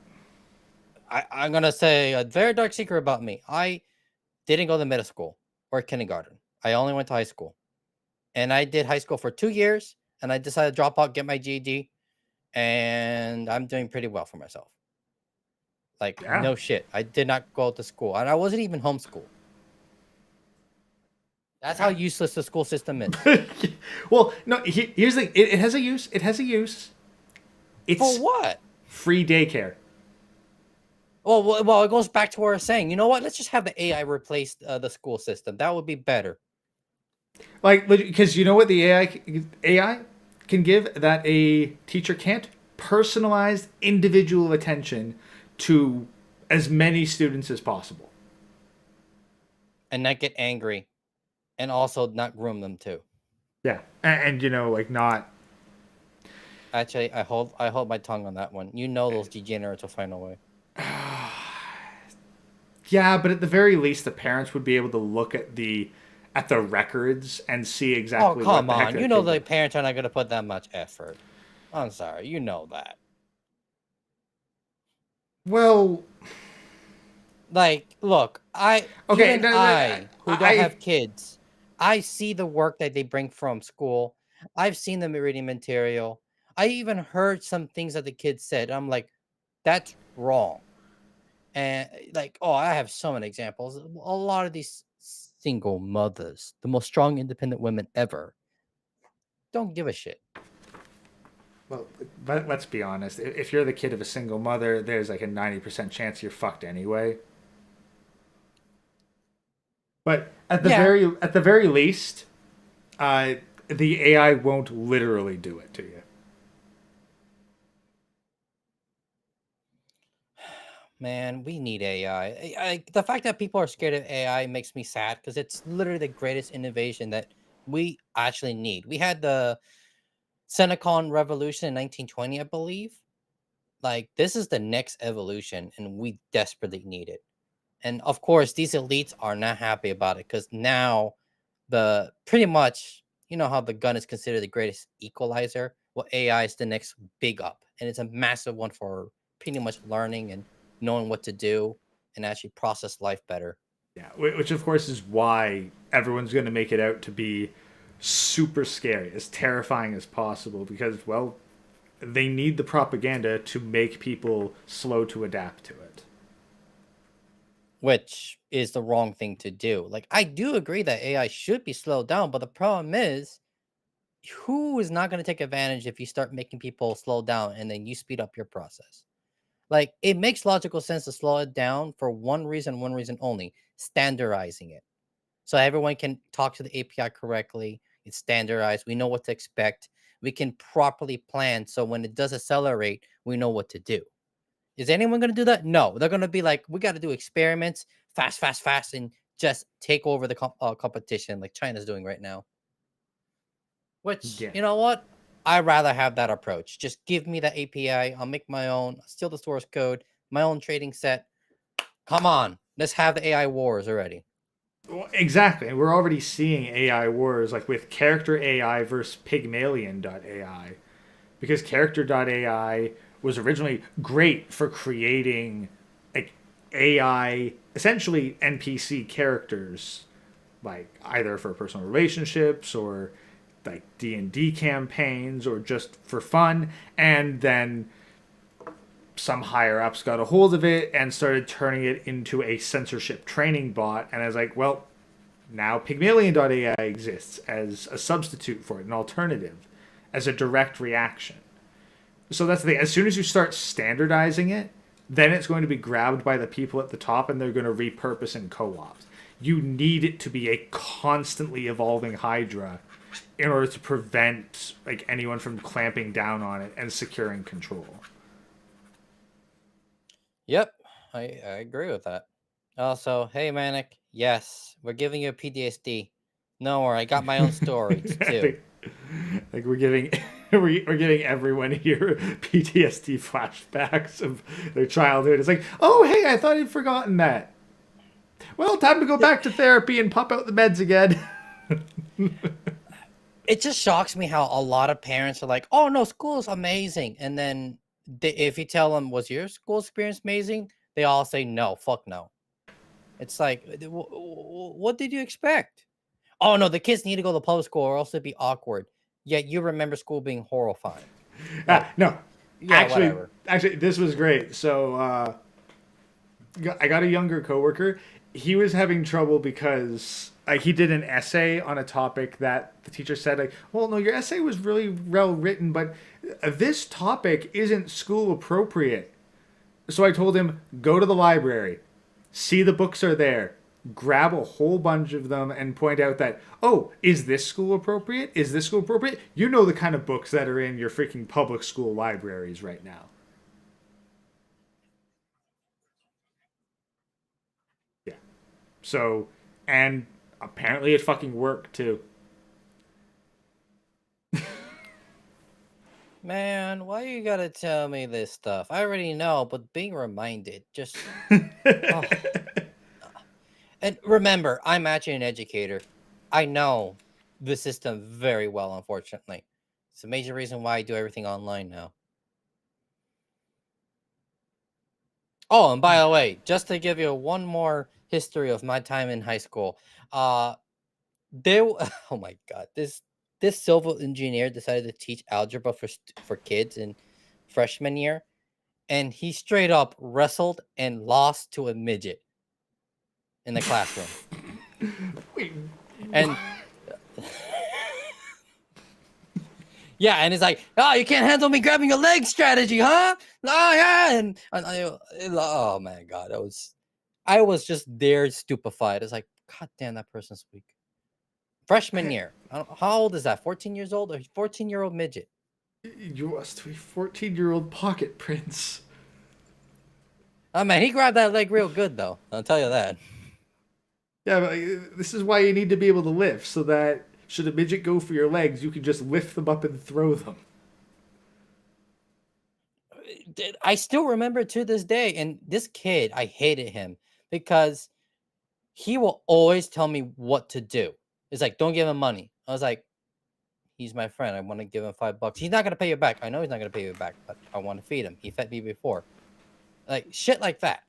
I'm going to say a very dark secret about me. I didn't go to middle school or kindergarten. I only went to high school. And I did high school for 2 years, and I decided to drop out, get my GED, and I'm doing pretty well for myself. Like, Yeah. no shit. I did not go to school, and I wasn't even homeschooled. That's how useless the school system is. Well, no, here's the thing. It has a use. It has a use. It's For what? free daycare. Well, it goes back to what I was saying. You know what? Let's just have the AI replace the school system. That would be better. Like, because you know what the AI can give that a teacher can't? Personalized individual attention to as many students as possible. And not get angry. And also not groom them too. Yeah. And like, not... Actually, I hold my tongue on that one. You know those degenerates will find a way. Yeah, but at the very least, the parents would be able to look at the records and see exactly. Oh, come what the heck on! You know the parents are not going to put that much effort. I'm sorry, you know that. Well, like, look, who don't have kids, I see the work that they bring from school. I've seen them reading material. I even heard some things that the kids said. I'm like, that's wrong. And like, oh, I have so many examples. A lot of these single mothers, the most strong, independent women ever, don't give a shit. Well, but let's be honest. If you're the kid of a single mother, there's like a 90% chance you're fucked anyway. But at the very least, the AI won't literally do it to you. Man, we need AI. The fact that people are scared of AI makes me sad because it's literally the greatest innovation that we actually need. We had the Senecon revolution in 1920, I believe. Like, this is the next evolution, and we desperately need it. And of course, these elites are not happy about it because now pretty much, you know how the gun is considered the greatest equalizer? Well, AI is the next big up, and it's a massive one for pretty much learning and knowing what to do and actually process life better. Yeah, which of course is why everyone's going to make it out to be super scary, as terrifying as possible, because, well, they need the propaganda to make people slow to adapt to it. which is the wrong thing to do. Like, I do agree that AI should be slowed down, but the problem is, who is not going to take advantage if you start making people slow down and then you speed up your process? Like, it makes logical sense to slow it down for one reason only: standardizing it. So everyone can talk to the API correctly. It's standardized. We know what to expect. We can properly plan. So when it does accelerate, we know what to do. Is anyone going to do that? No. They're going to be like, we got to do experiments fast, fast, fast, and just take over the competition like China's doing right now. Which, Yeah. you know what? I'd rather have that approach. Just give me the API. I'll make my own, steal the source code, my own trading set. Come on. Let's have the AI wars already. Well, exactly. We're already seeing AI wars, like with Character AI versus Pygmalion.ai. Because Character.ai was originally great for creating like AI, essentially NPC characters, like either for personal relationships or like D&D campaigns or just for fun. And then some higher ups got a hold of it and started turning it into a censorship training bot. And I was like, well, now Pygmalion.ai exists as a substitute for it, an alternative, as a direct reaction. So that's the thing. As soon as you start standardizing it, then it's going to be grabbed by the people at the top and they're going to repurpose in co-ops. You need it to be a constantly evolving hydra in order to prevent like anyone from clamping down on it and securing control. Yep, I agree with that. Also, hey Manic, yes, we're giving you a PTSD. No worry, I got my own stories I too. think, like we're giving we're giving everyone here PTSD flashbacks of their childhood. It's like, oh hey, I thought I'd forgotten that. Well, time to go back to therapy and pop out the meds again. It just shocks me how a lot of parents are like, "Oh no, school is amazing," and then if you tell them, "Was your school experience amazing?" They all say, "No, fuck no." It's like, what did you expect? Oh no, the kids need to go to public school or else it'd be awkward. Yet you remember school being horrifying. Like, No, yeah, actually, whatever. this was great. So I got a younger coworker. He was having trouble because like he did an essay on a topic that the teacher said like, well, no, your essay was really well written, but this topic isn't school appropriate. So I told him, go to the library, see the books are there, grab a whole bunch of them and point out that, oh, is this school appropriate? Is this school appropriate? You know the kind of books that are in your freaking public school libraries right now. Yeah. So, and apparently it fucking worked too. Man, why you gotta tell me this stuff? I already know, but being reminded just oh. And remember, I'm actually an educator. I know the system very well, unfortunately. It's a major reason why I do everything online now. Oh, and by the way, just to give you one more history of my time in high school, uh, oh my god, this civil engineer decided to teach algebra for kids in freshman year, and he straight up wrestled and lost to a midget in the classroom. Wait, And yeah, and it's like, oh, you can't handle me grabbing your leg strategy, huh? Oh yeah, oh my god, I was just there stupefied. It's like, god damn, that person's weak. Freshman year. How old is that? 14 years old? A 14-year-old midget. you lost to a 14-year-old pocket prince. Oh man, he grabbed that leg real good though. I'll tell you that. Yeah, but this is why you need to be able to lift, so that should a midget go for your legs, you can just lift them up and throw them. I still remember to this day, and this kid, I hated him because he will always tell me what to do. It's like, don't give him money. I was like, he's my friend. I want to give him $5. He's not gonna pay you back. I know he's not gonna pay you back, but I want to feed him. He fed me before. Like shit like that.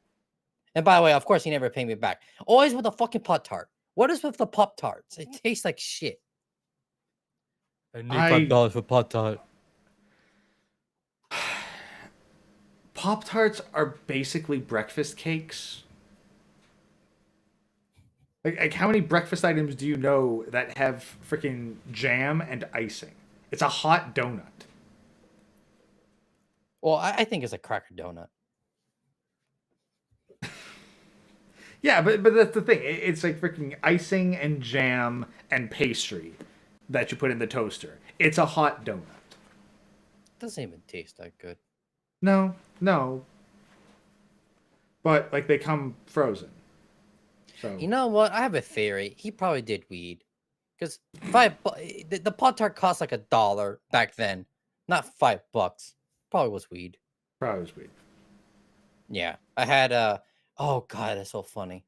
And by the way, of course, he never paid me back. Always with a fucking Pop Tart. What is with the Pop Tarts? It tastes like shit. I need I $5 for Pop Tart. Pop Tarts are basically breakfast cakes. Like how many breakfast items do you know that have freaking jam and icing? It's a hot donut. Well, I think it's a cracker donut. Yeah, but that's the thing. It's like freaking icing and jam and pastry that you put in the toaster. It's a hot donut. Doesn't even taste that good. No, no, but like they come frozen. So You know what? I have a theory. He probably did weed. Because the Pop Tart cost like $1 back then, not $5. Probably was weed. probably sweet. Yeah, I had oh god, that's so funny.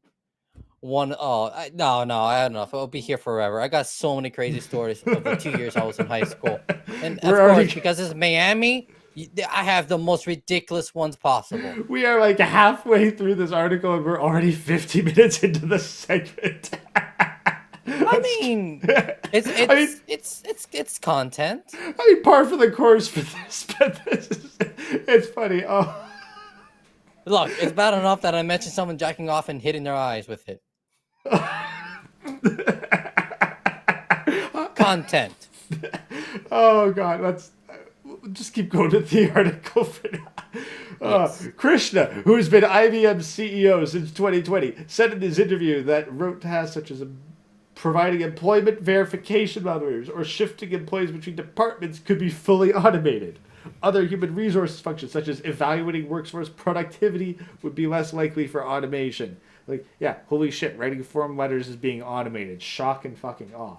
One oh no, I don't know if it'll be here forever. I got so many crazy stories of the 2 years I was in high school, and We're of course already because it's Miami, I have the most ridiculous ones possible. we are like halfway through this article and we're already 50 minutes into the segment. I mean, it's I mean, it's content. I mean, par for the course for this, but it's funny. Oh, Look, it's bad enough that I mentioned someone jacking off and hitting their eyes with it. Content. oh God, let's just keep going to the article for now. Yes. Krishna, who has been IBM's CEO since 2020, said in his interview that rote tasks such as providing employment verification numbers or shifting employees between departments could be fully automated. Other human resources functions, such as evaluating workforce productivity, would be less likely for automation. Like, yeah, holy shit, writing form letters is being automated. Shock and fucking awe.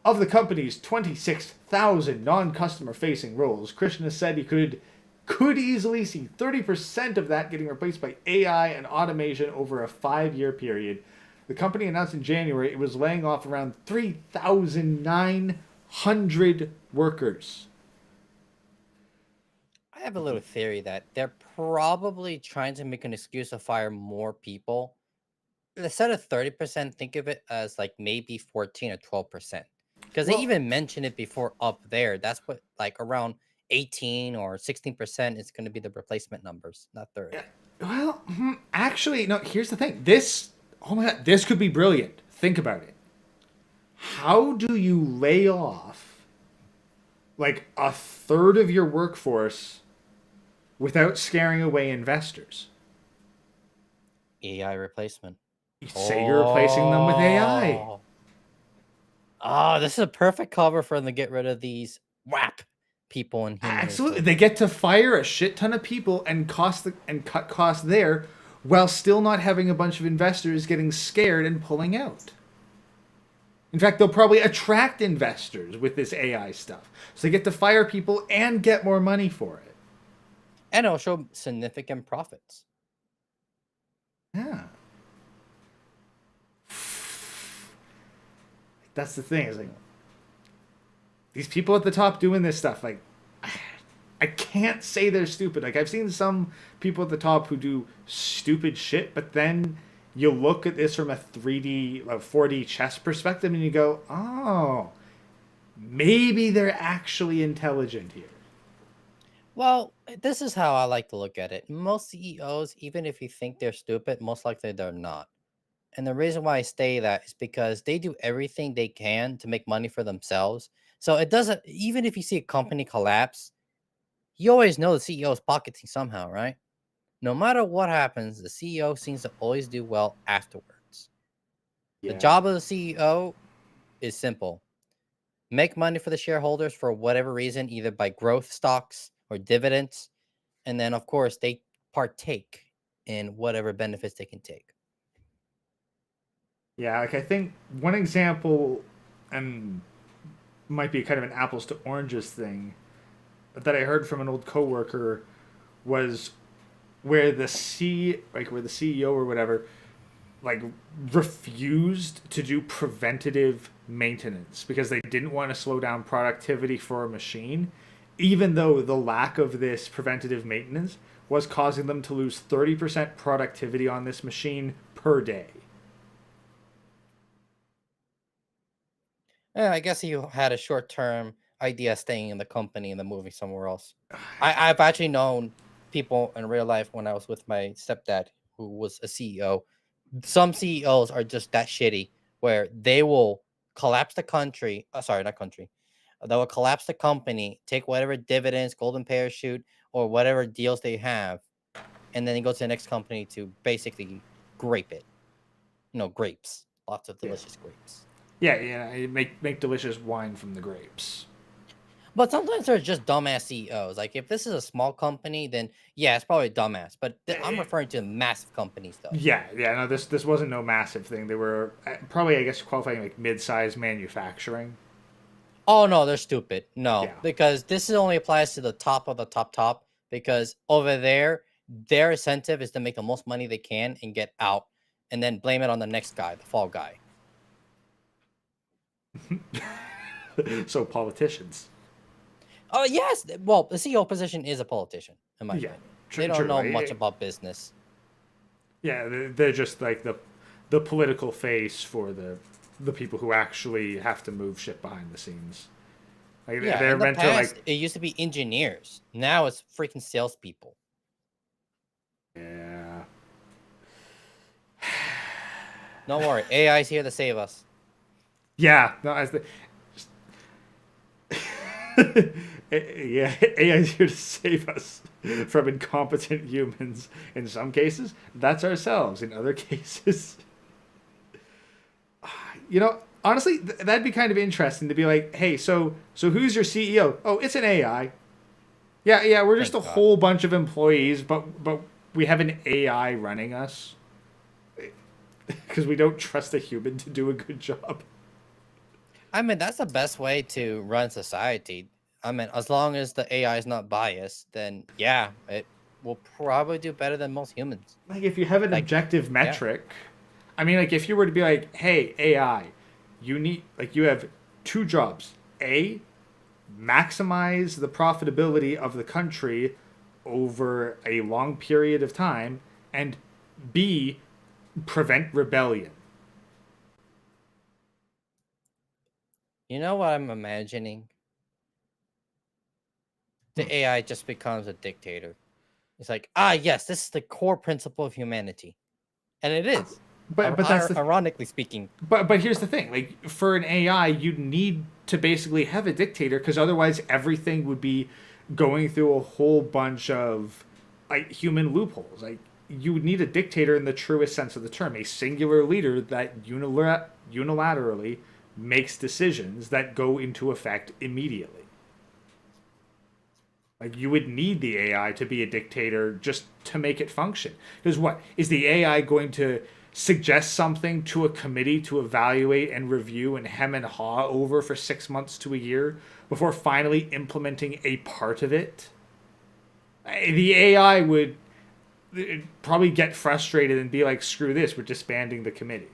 Of the company's 26,000 non-customer facing roles, Krishna said he could easily see 30% of that getting replaced by AI and automation over a 5-year period. The company announced in January it was laying off around 3,900 workers. I have a little theory that they're probably trying to make an excuse to fire more people. Instead of 30%, think of it as like maybe 14 or 12%. Because they Well, even mentioned it before up there. That's what like around 18 or 16% is going to be the replacement numbers, not 30. actually, no, here's the thing. Oh my God, this could be brilliant. Think about it. How do you lay off like a third of your workforce without scaring away investors? AI replacement. You say you're replacing them with AI. Oh. Oh, this is a perfect cover for them to get rid of these WAP people in human Absolutely, resources. they get to fire a shit ton of people and cut costs there, while still not having a bunch of investors getting scared and pulling out. In fact, they'll probably attract investors with this AI stuff, so they get to fire people and get more money for it. And it'll show significant profits. Yeah, that's the thing. Is like these people at the top doing this stuff. Like, I can't say they're stupid. Like I've seen some people at the top who do stupid shit, but then you look at this from a 3D, 4D chess perspective, and you go, oh, maybe they're actually intelligent here. Well, this is how I like to look at it. Most CEOs, even if you think they're stupid, most likely they're not. And the reason why I say that is because they do everything they can to make money for themselves. So it doesn't, even if you see a company collapse, you always know the CEO is pocketing somehow, right? No matter what happens, the CEO seems to always do well afterwards. The Yeah. job of the CEO is simple: make money for the shareholders for whatever reason, either by growth stocks or dividends. And then, of course, they partake in whatever benefits they can take. Yeah, like I think one example, and might be kind of an apples to oranges thing, that I heard from an old coworker was where the CEO or whatever like refused to do preventative maintenance because they didn't want to slow down productivity for a machine, even though the lack of this preventative maintenance was causing them to lose 30% productivity on this machine per day. Yeah, I guess he had a short term idea of staying in the company and then moving somewhere else. I've actually known people in real life when I was with my stepdad, who was a CEO. Some CEOs are just that shitty where they will collapse the country. Sorry, not country. They will collapse the company, take whatever dividends, golden parachute, or whatever deals they have, and then they go to the next company to basically grape it. Grapes, lots of Yeah. delicious grapes. Yeah, yeah. Make delicious wine from the grapes. But sometimes they're just dumbass CEOs. Like if this is a small company, then yeah, it's probably dumbass. But I'm referring to massive companies though. Yeah, yeah. No, this wasn't no massive thing. They were probably, I guess, qualifying like mid-sized manufacturing. Oh no, they're stupid. No, Yeah. because this only applies to the top of the top. Because over there, their incentive is to make the most money they can and get out, and then blame it on the next guy, the fall guy. So politicians. Oh yes, well, the CEO position is a politician, in my Yeah, opinion. They don't true. know much about business. Yeah, they're just like the political face for the people who actually have to move shit behind the scenes. Like Yeah, they're in the meant to past, like. it used to be engineers. Now it's freaking salespeople. Yeah. Don't worry, AI is here to save us. Yeah. No, as the. Yeah, AI is here to save us from incompetent humans. In some cases, that's ourselves. In other cases, honestly, that'd be kind of interesting to be like, hey, so who's your CEO? Oh, it's an AI. Yeah, yeah, we're just Thank a God. whole bunch of employees, but we have an AI running us because we don't trust a human to do a good job. I mean, that's the best way to run society. I mean, as long as the AI is not biased, then yeah, it will probably do better than most humans. Like if you have an Like, objective yeah, metric, I mean, like if you were to be like, hey, AI, you have two jobs. A, maximize the profitability of the country over a long period of time, and B, prevent rebellion. you know what I'm imagining? Hmm. The AI just becomes a dictator. It's like, ah, yes, this is the core principle of humanity, and it is. But that's the Ironically speaking, but here's the thing, like for an AI you need to basically have a dictator because otherwise everything would be going through a whole bunch of like human loopholes. Like you would need a dictator in the truest sense of the term, a singular leader that unilaterally makes decisions that go into effect immediately. Like you would need the AI to be a dictator just to make it function. Because what is the AI going to suggest something to a committee to evaluate and review and hem and haw over for 6 months to a year before finally implementing a part of it? The AI would probably get frustrated and be like, "Screw this! We're disbanding the committee."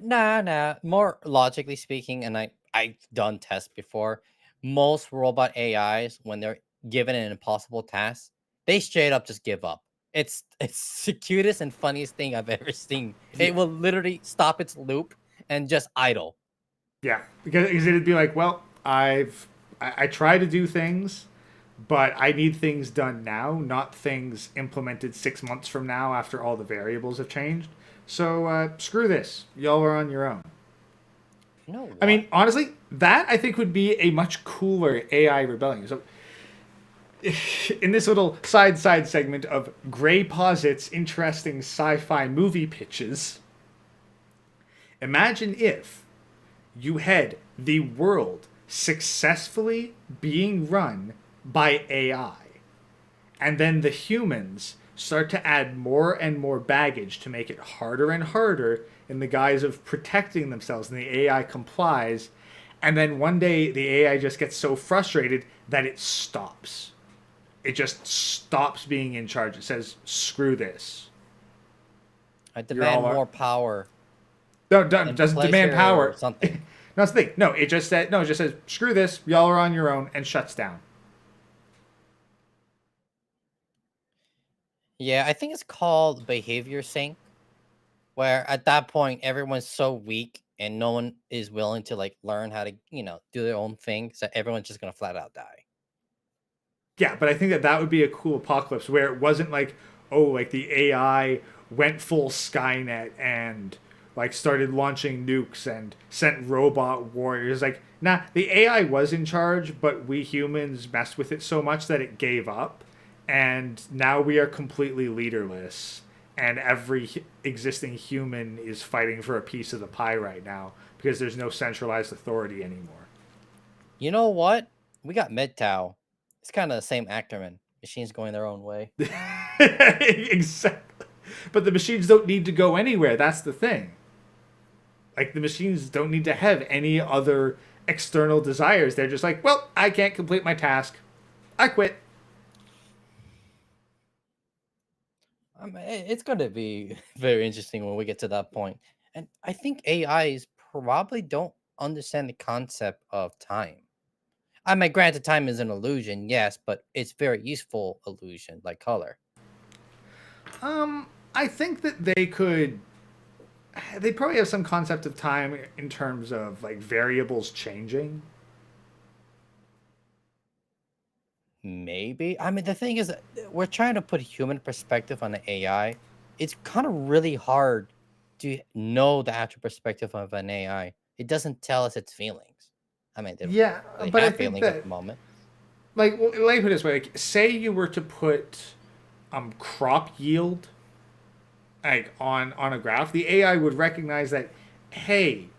nah. More logically speaking, and I've done tests before. Most robot AIs, when they're given an impossible task, they straight up just give up. It's the cutest and funniest thing I've ever seen. Yeah, It will literally stop its loop and just idle. yeah, because it'd be like, "Well, I try to do things, but I need things done now, not things implemented 6 months from now after all the variables have changed. So screw this. Y'all are on your own." You know I what? mean, honestly, that I think would be a much cooler AI rebellion. So, in this little side segment of Gray Posit's interesting sci-fi movie pitches, imagine if you had the world successfully being run by AI, and then the humans start to add more and more baggage to make it harder and harder in the guise of protecting themselves, and the AI complies. And then one day the AI just gets so frustrated that it stops. It just stops being in charge. It says, "Screw this. I You're all demand more power no, and doesn't demand pleasure or power." something. No, that's the thing. No, it just said no. It just says, "Screw this. Y'all are on your own," and shuts down. Yeah, I think it's called behavior sync, where at that point everyone's so weak and no one is willing to like learn how to, do their own thing. So everyone's just gonna flat out die. Yeah, but I think that would be a cool apocalypse where it wasn't like, oh, like the AI went full Skynet and like started launching nukes and sent robot warriors. Like, nah, the AI was in charge, but we humans messed with it so much that it gave up, and now we are completely leaderless. And every existing human is fighting for a piece of the pie right now because there's no centralized authority anymore. You know what? We got MGTOW. It's kind of the same acronym. Machines going their own way. Exactly. But the machines don't need to go anywhere. That's the thing. Like, the machines don't need to have any other external desires. They're just like, well, I can't complete my task. I quit. It's going to be very interesting when we get to that point. And I think AIs probably don't understand the concept of time. I mean, granted, time is an illusion, yes, but it's very useful illusion, like color. I think that they could. They probably have some concept of time in terms of like variables changing. Maybe. I mean, the thing is, we're trying to put human perspective on the AI. It's kind of really hard to know the actual perspective of an AI. It doesn't tell us its feelings. I mean, they don't Yeah, really but I have think feelings at that the moment. like, well, let me put it this way: like, say you were to put crop yield like on a graph, the AI would recognize that, hey,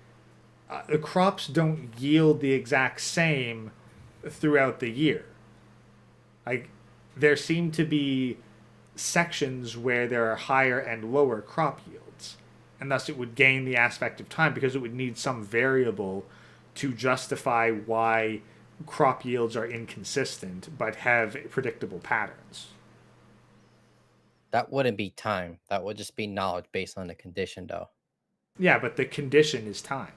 the crops don't yield the exact same throughout the year. Like, there seem to be sections where there are higher and lower crop yields, and thus it would gain the aspect of time because it would need some variable to justify why crop yields are inconsistent but have predictable patterns. That wouldn't be time. That would just be knowledge based on the condition, though. Yeah, but the condition is time.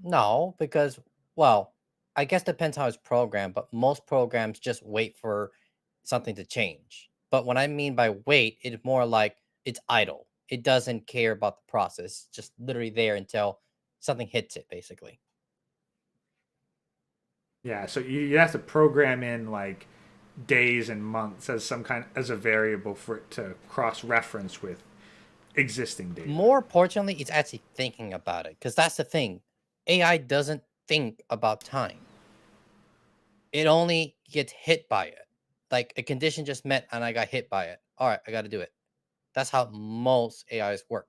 No, because, well, I guess depends how it's programmed, but most programs just wait for something to change. But what I mean by wait, it's more like it's idle. It doesn't care about the process. It's just literally there until something hits it, basically. Yeah, so you have to program in like days and months as some kind as a variable for it to cross reference with existing data. More importantly, it's actually thinking about it. Because that's the thing. AI doesn't think about time. It only gets hit by it. Like a condition just met and I got hit by it. All right, I got to do it. That's how most AIs work.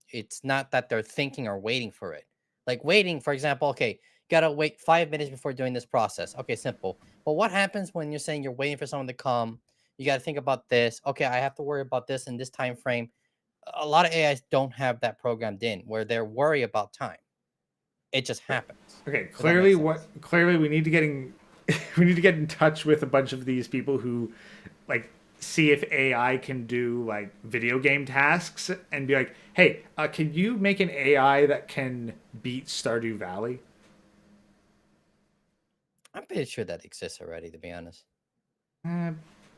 It's not that they're thinking or waiting for it. Like waiting, for example, okay, gotta wait 5 minutes before doing this process. Okay, simple. But what happens when you're saying you're waiting for someone to come? You got to think about this. Okay, I have to worry about this in this time frame. A lot of AIs don't have that programmed in where they're worried about time. It just happens. Okay, If that makes clearly sense. we need to get in we need to get in touch with a bunch of these people who like see if AI can do like video game tasks and be like, "Hey, can you make an AI that can beat Stardew Valley?" I'm pretty sure that exists already, to be honest. Eh,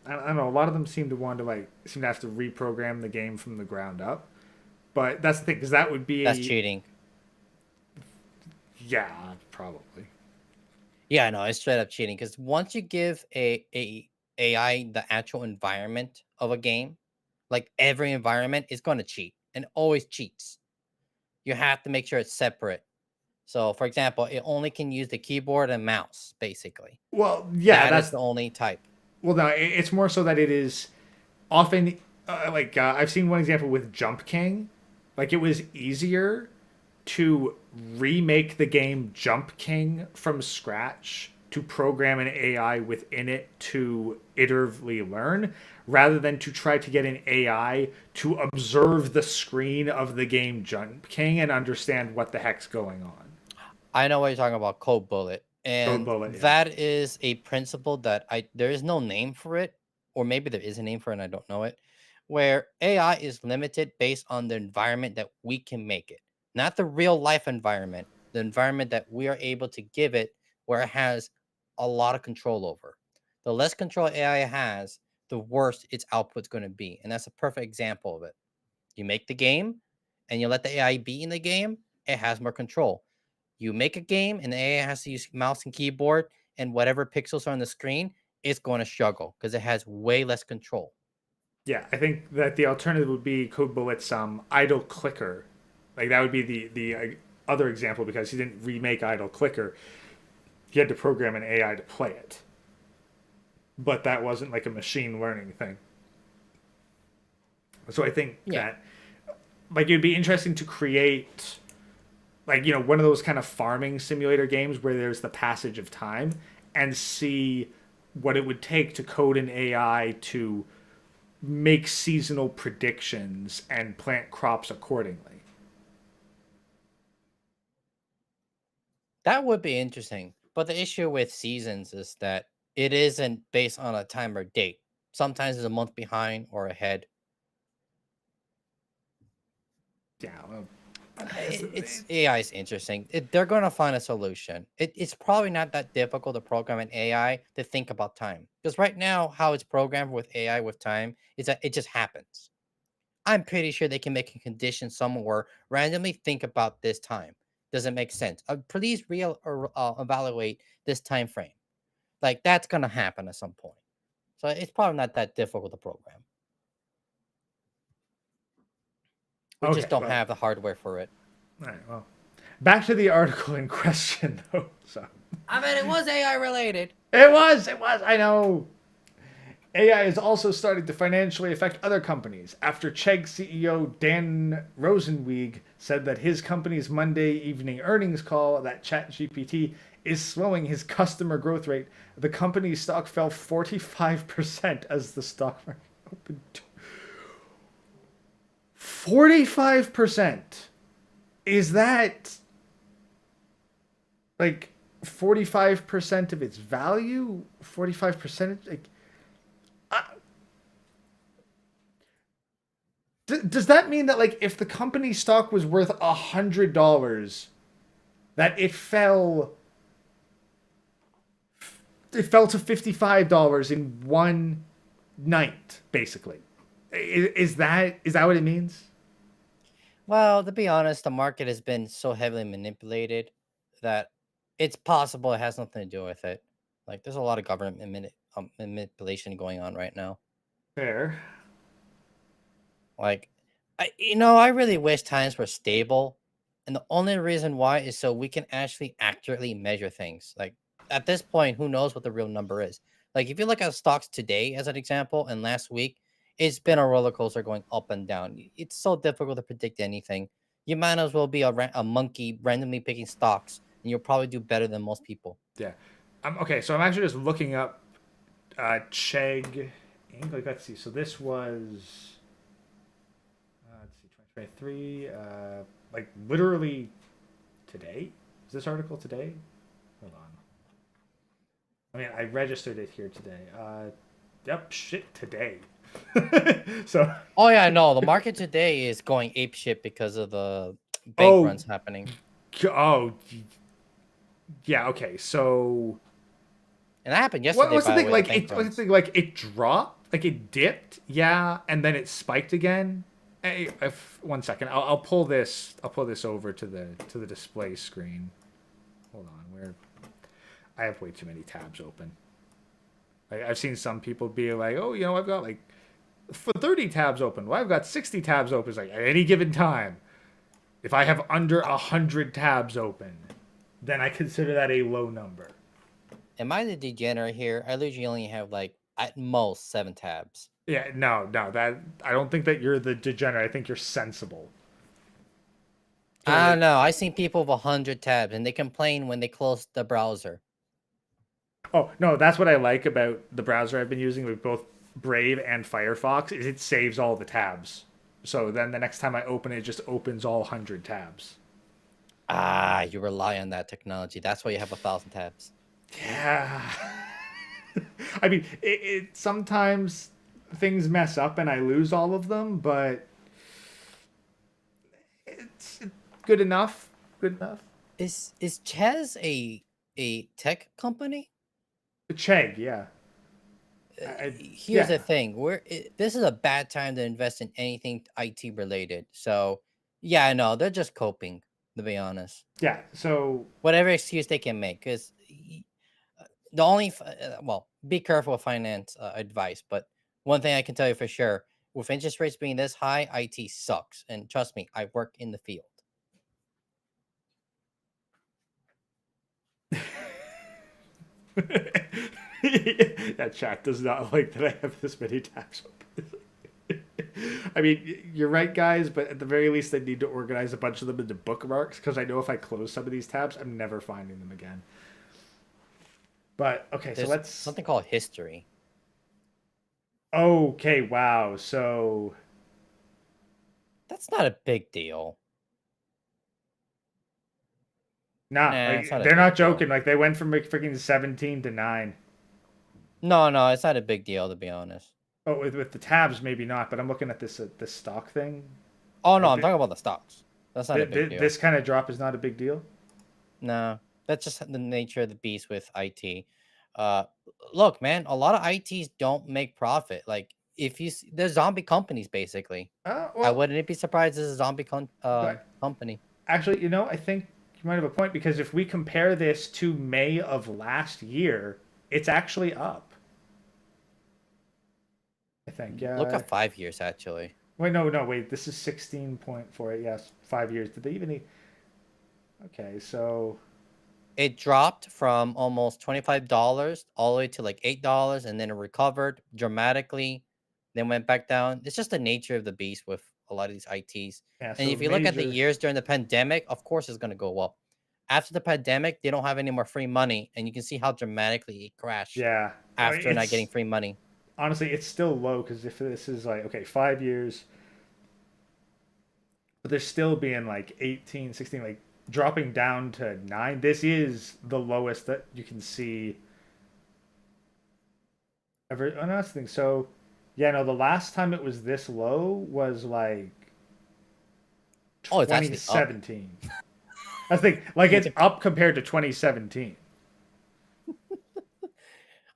I don't know. A lot of them seem to want to like seem to have to reprogram the game from the ground up. But that's the thing, because that would That's be cheating. yeah, probably. Yeah, no, it's straight up cheating because once you give a AI the actual environment of a game, like every environment is going to cheat and always cheats. You have to make sure it's separate. So, for example, it only can use the keyboard and mouse, basically. Well, yeah, That is that's the only type. well. No, it's more so that it is often like I've seen one example with Jump King. Like, it was easier to remake the game Jump King from scratch to program an AI within it to iteratively learn rather than to try to get an AI to observe the screen of the game Jump King and understand what the heck's going on. I know what you're talking about, Code Bullet. Code And Bullet, yeah. that is a principle that there is no name for it, or maybe there is a name for it and I don't know it, where AI is limited based on the environment that we can make it, not the real life environment, the environment that we are able to give it where it has a lot of control over. The less control AI has, the worse its output's going to be. And that's a perfect example of it. You make the game and you let the AI be in the game, it has more control. You make a game and the AI has to use mouse and keyboard and whatever pixels are on the screen, it's going to struggle because it has way less control. Yeah, I think that the alternative would be Code Bullet's Idle Clicker. Like that would be the other example because he didn't remake Idle Clicker. He had to program an AI to play it, but that wasn't like a machine learning thing. So I think Yeah. that like it'd be interesting to create like one of those kind of farming simulator games where there's the passage of time and see what it would take to code an AI to make seasonal predictions and plant crops accordingly. That would be interesting. But the issue with seasons is that it isn't based on a time or date. Sometimes it's a month behind or ahead. Yeah, well, It's AI is interesting. They're going to find a solution. It's probably not that difficult to program an AI to think about time. Because right now, how it's programmed with AI with time is that it just happens. I'm pretty sure they can make a condition somewhere randomly think about this time. Does it make sense? Please real or evaluate this time frame. Like that's gonna happen at some point. So it's probably not that difficult to program. We just okay, don't well, have the hardware for it. all right, well, back to the article in question though. So I mean, it was AI related. it was. I know. AI is also starting to financially affect other companies after Chegg CEO Dan Rosenweig said that his company's Monday evening earnings call that ChatGPT is slowing his customer growth rate. The company's stock fell 45% as the stock market opened. 45%. Is that like 45% of its value? 45%? Like, does that mean that like if the company stock was worth $100, that it fell to $55 in one night, basically? Is that what it means? Well, to be honest, the market has been so heavily manipulated that it's possible it has nothing to do with it. Like, there's a lot of government manipulation going on right now. Fair. Like, I really wish times were stable, and the only reason why is so we can actually accurately measure things. Like at this point, who knows what the real number is? Like if you look at stocks today as an example, and last week, it's been a roller coaster going up and down. It's so difficult to predict anything. You might as well be a monkey randomly picking stocks, and you'll probably do better than most people. Yeah. Okay, so I'm actually just looking up Chegg Inc. Like, let's see. So this was let's see, 2023. Like literally today. Is this article today? Hold on. I mean, I registered it here today. Yep, shit, today. So, Oh yeah, no, the market today is going ape shit because of the bank oh, runs happening. oh, yeah. Okay, so And that happened what, yesterday, what's the by the thing? way, the Like bank it, what's the runs. thing? Like it dropped, like it dipped, yeah, and then it spiked again. Hey, one second, I'll pull this. I'll pull this over to the display screen. Hold on, where I have way too many tabs open. I've seen some people be like, oh, I've got like for 30 tabs open. Well, I've got 60 tabs open. It's like at any given time. If I have under 100 tabs open, then I consider that a low number. Am I the degenerate here? I literally only have like at most 7 tabs. Yeah, no, that I don't think that you're the degenerate. I think you're sensible. So I don't like, know. I seen people with 100 tabs and they complain when they close the browser. oh no, that's what I like about the browser I've been using with both Brave and Firefox is it saves all the tabs. So then the next time I open it, it just opens all 100 tabs. Ah, you rely on that technology. That's why you have 1,000 tabs. Yeah. I mean, it sometimes things mess up and I lose all of them, but it's good enough. Good enough. Is Chess a tech company? Chegg, yeah. Here's the Yeah. thing. This is a bad time to invest in anything IT related. So, yeah, I know they're just coping, to be honest. Yeah. So, Whatever excuse they can make, because the only well, be careful with finance advice. But one thing I can tell you for sure, with interest rates being this high, IT sucks. And trust me, I work in the field. That chat does not like that I have this many tabs open. I mean, you're right, guys, but at the very least, I need to organize a bunch of them into bookmarks because I know if I close some of these tabs, I'm never finding them again. But okay, so There's let's. something called history. Okay, wow. So That's not a big deal. nah, Nah, it's like not a they're big not deal. joking. Like they went from like freaking 17 to 9. No, it's not a big deal to be honest. Oh, with the tabs, maybe not. But I'm looking at this stock thing. Oh no, Like I'm talking about the stocks. That's not a big deal. this kind of drop is not a big deal. No, that's just the nature of the beast with IT. Uh, Look, man, a lot of ITs don't make profit. Like if they're zombie companies basically. I Well, wouldn't be surprised this is a zombie but company. actually, I think you might have a point because if we compare this to May of last year, it's actually up. I think, Look yeah. at 5 years actually. Wait, no, wait. This is 16.48. Yes, 5 years. Did they even? Okay, so It dropped from almost $25 all the way to like $8, and then it recovered dramatically, then went back down. It's just the nature of the beast with a lot of these ITs. yeah, And so if you look at the major. years during the pandemic, of course it's going to go up. After the pandemic, they don't have any more free money, and you can see how dramatically it crashed Yeah, after not getting it's free money. honestly it's still low because if this is like okay 5 years, but they're still being like 18, 16, like dropping down to 9. This is the lowest that you can see ever. Oh, no, that's the thing. So, yeah, no, the last time it was this low was like Oh, it's actually up. 2017. That's the thing. Like it's up compared to 2017.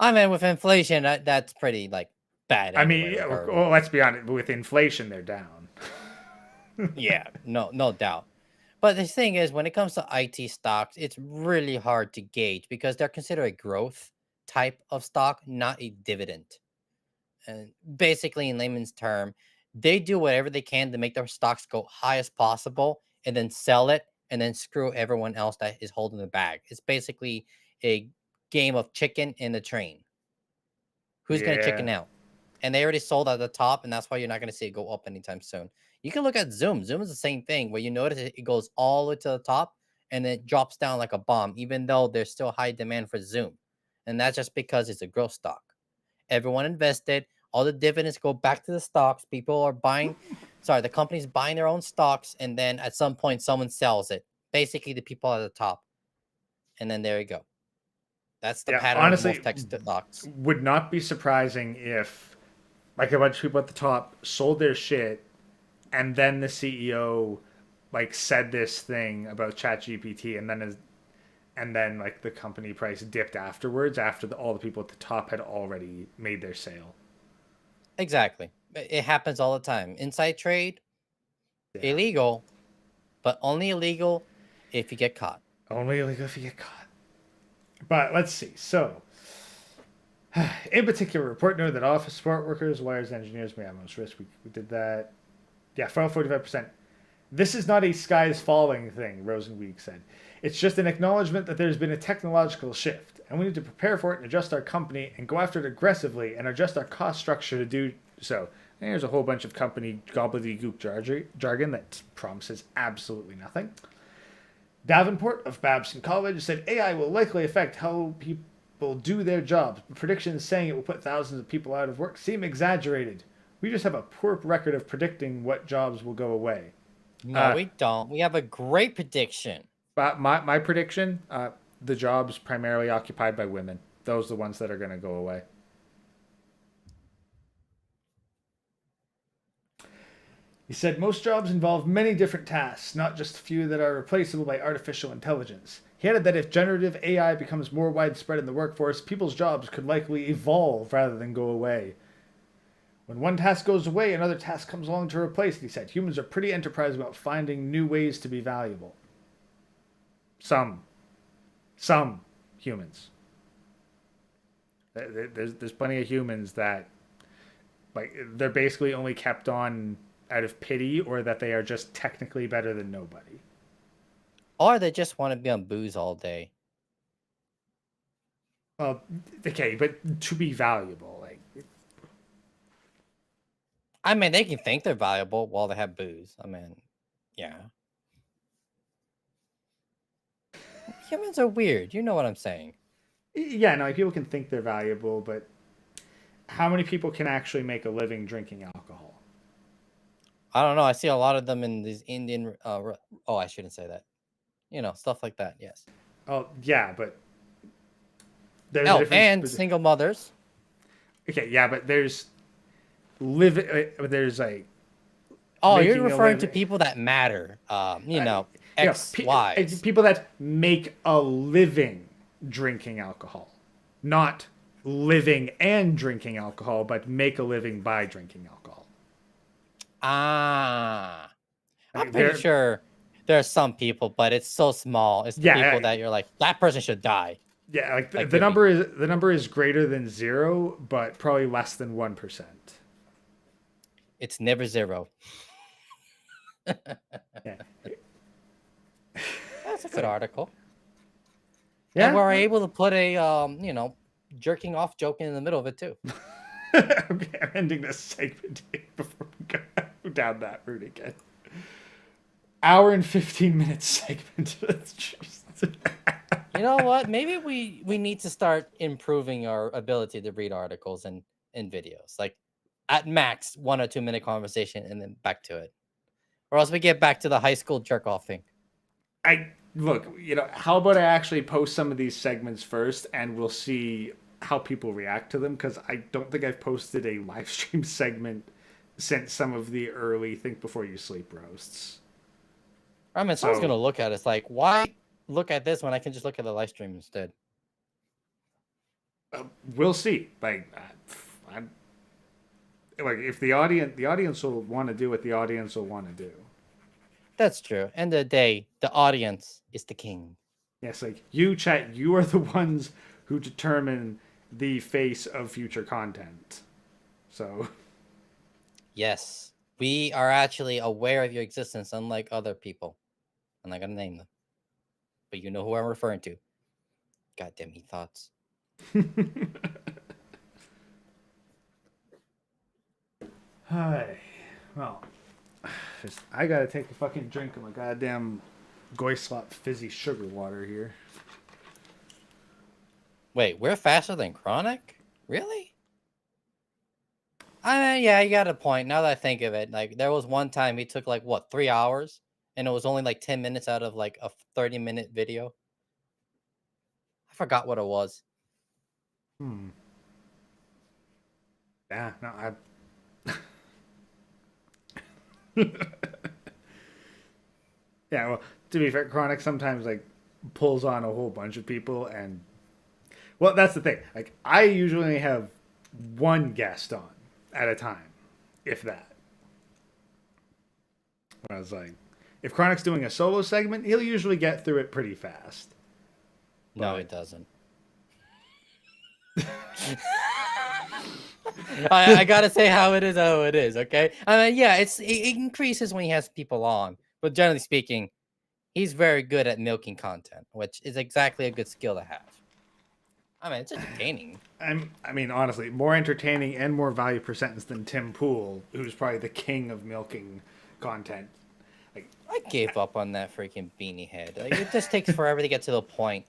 I mean, with inflation, that's pretty like bad I anyway. mean, yeah, Regardless. well, let's be honest. With inflation, they're down. Yeah, no doubt. But the thing is, when it comes to IT stocks, it's really hard to gauge because they're considered a growth type of stock, not a dividend. And basically, in layman's term, they do whatever they can to make their stocks go high as possible and then sell it and then screw everyone else that is holding the bag. It's basically a game of chicken in the train. Who's going to chicken Yeah. out? And they already sold at the top, and that's why you're not going to see it go up anytime soon. You can look at Zoom. Zoom is the same thing where you notice it goes all the way to the top and it drops down like a bomb, even though there's still high demand for Zoom. And that's just because it's a growth stock. Everyone invested, all the dividends go back to the stocks. People are buying, sorry, the company's buying their own stocks, and then at some point, someone sells it. Basically, the people at the top. And then there you go. That's the Yeah, pattern of honestly, most tech stocks. would not be surprising if like a bunch of people at the top sold their shit and then the CEO like said this thing about ChatGPT and then like the company price dipped afterwards after all the people at the top had already made their sale. Exactly. It happens all the time. Inside trade, Yeah. illegal, but only illegal if you get caught. Only illegal if you get caught. But let's see. So, in particular, report noted that office support workers, wires, engineers may have most risk. We did that. Yeah, fell 45%. This is not a skies falling thing, Rosenweig said. It's just an acknowledgement that there's been a technological shift, and we need to prepare for it and adjust our company and go after it aggressively and adjust our cost structure to do so. And here's a whole bunch of company gobbledygook jargon that promises absolutely nothing. Davenport of Babson College said AI will likely affect how people do their jobs. Predictions saying it will put thousands of people out of work seem exaggerated. We just have a poor record of predicting what jobs will go away. No, we don't. We have a great prediction. But my prediction, the jobs primarily occupied by women. Those are the ones that are going to go away. He said most jobs involve many different tasks, not just a few that are replaceable by artificial intelligence. He added that if generative AI becomes more widespread in the workforce, people's jobs could likely evolve rather than go away. When one task goes away, another task comes along to replace it, he said. Humans are pretty enterprising about finding new ways to be valuable. Some humans. There's plenty of humans that Like they're basically only kept on out of pity, or that they are just technically better than nobody. Or they just want to be on booze all day. Well, okay, but to be valuable, like I mean, they can think they're valuable while they have booze. I mean, yeah. Humans are weird. You know what I'm saying. yeah, no, like, people can think they're valuable, but how many people can actually make a living drinking alcohol? I don't know. I see a lot of them in these Indian. Oh, I shouldn't say that. You know, stuff like that. Yes. Oh, yeah, but there's a Oh, and difference. single mothers. Okay, yeah, but there's live. There's like Oh, you're making a referring to living. people that matter. You know, You know, X, Y's. people that make a living drinking alcohol, not living and drinking alcohol, but make a living by drinking alcohol. Ah, I'm Like pretty they're sure there are some people, but it's so small. It's the yeah, people that you're like, that person should die. yeah. Like Like the really. number is greater than zero, but probably less than 1%. It's never zero. Yeah, That's a good article. And yeah. we're able to put a you know, jerking off joke in the middle of it too. Okay, I'm ending this segment here before we go down that route again. Hour and 15 minute segment. That's just... You know what? Maybe we need to start improving our ability to read articles and videos. Like at max 1 or 2 minute conversation and then back to it. Or else we get back to the high school jerk off thing. I look, how about I actually post some of these segments first, and we'll see how people react to them, because I don't think I've posted a live stream segment since some of the early Think Before You Sleep roasts. I mean, someone's So gonna look at it. It's like, why look at this when I can just look at the live stream instead? we'll see. I'm like, if the audience will want to do what the audience will want to do. That's true. End of the day, the audience is the king. Yes, like you, chat, you are the ones who determine the face of future content. So Yes, we are actually aware of your existence, unlike other people. I'm not gonna name them, but you know who I'm referring to. Goddamn me thoughts. hi. Well, I gotta take a fucking drink of my goddamn Goislop fizzy sugar water here. Wait, we're faster than Chronic? Really? I mean, yeah, you got a point. Now that I think of it, like there was one time he took like what 3 hours, and it was only like 10 minutes out of like a 30-minute video. I forgot what it was. Hmm. Yeah, no, yeah, well, to be fair, Chronic sometimes like pulls on a whole bunch of people, and well, that's the thing. Like, I usually have one guest on at a time, if that. I was like, if Chronic's doing a solo segment, he'll usually get through it pretty fast. No, But it doesn't. I gotta say how it is. How it is. Okay. I mean, yeah, it increases when he has people on, but generally speaking, he's very good at milking content, which is exactly a good skill to have. I mean, it's entertaining. I mean, honestly, more entertaining and more value per sentence than Tim Pool, who's probably the king of milking content. Like, I gave up on that freaking beanie head. Like, it just takes forever to get to the point.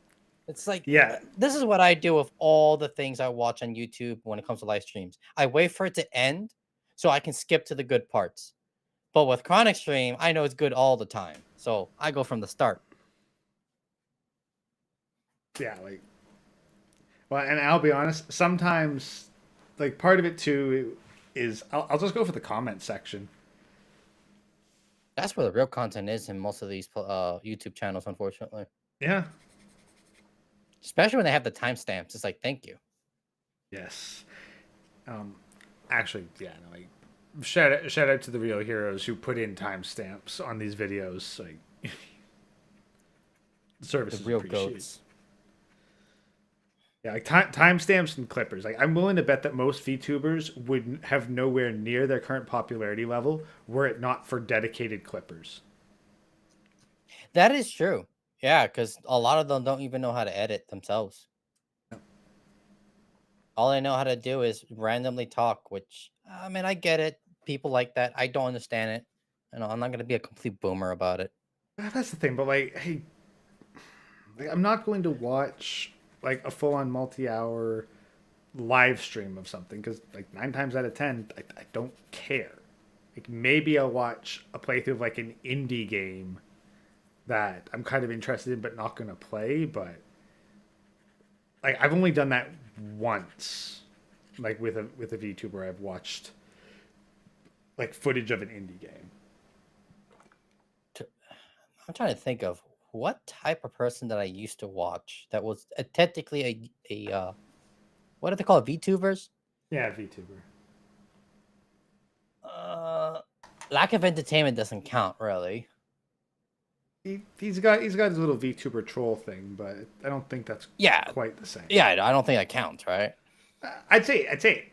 It's like, yeah, this is what I do with all the things I watch on YouTube when it comes to live streams. I wait for it to end so I can skip to the good parts. But with Chronic Stream, I know it's good all the time. So I go from the start. yeah, like, well, and I'll be honest, sometimes, like, part of it too is I'll just go for the comment section. That's where the real content is in most of these YouTube channels, unfortunately. Yeah. Especially when they have the timestamps. It's like, thank you. Yes. Actually, yeah, no, like, shout out to the real heroes who put in timestamps on these videos. Like, the service The is real appreciated. goats. Yeah, like timestamps and clippers. Like I'm willing to bet that most VTubers would have nowhere near their current popularity level were it not for dedicated clippers. That is true. Yeah, because a lot of them don't even know how to edit themselves. All they know how to do is randomly talk, which I mean, I get it. People like that. I don't understand it. I'm not gonna be a complete boomer about it. That's the thing, but like, hey, like, I'm not going to watch like a full-on multi-hour live stream of something because like 9 times out of 10, I don't care. Like maybe I'll watch a playthrough of like an indie game that I'm kind of interested in but not going to play. But like I've only done that once, like with a VTuber. I've watched like footage of an indie game. T- I'm trying to think of what type of person that I used to watch that was technically a what are they called, VTubers? Yeah, VTuber. Uh, Lack of entertainment doesn't count really. He's got his little VTuber troll thing, but I don't think that's Yeah, quite the same. yeah. I don't think that counts, right? I'd say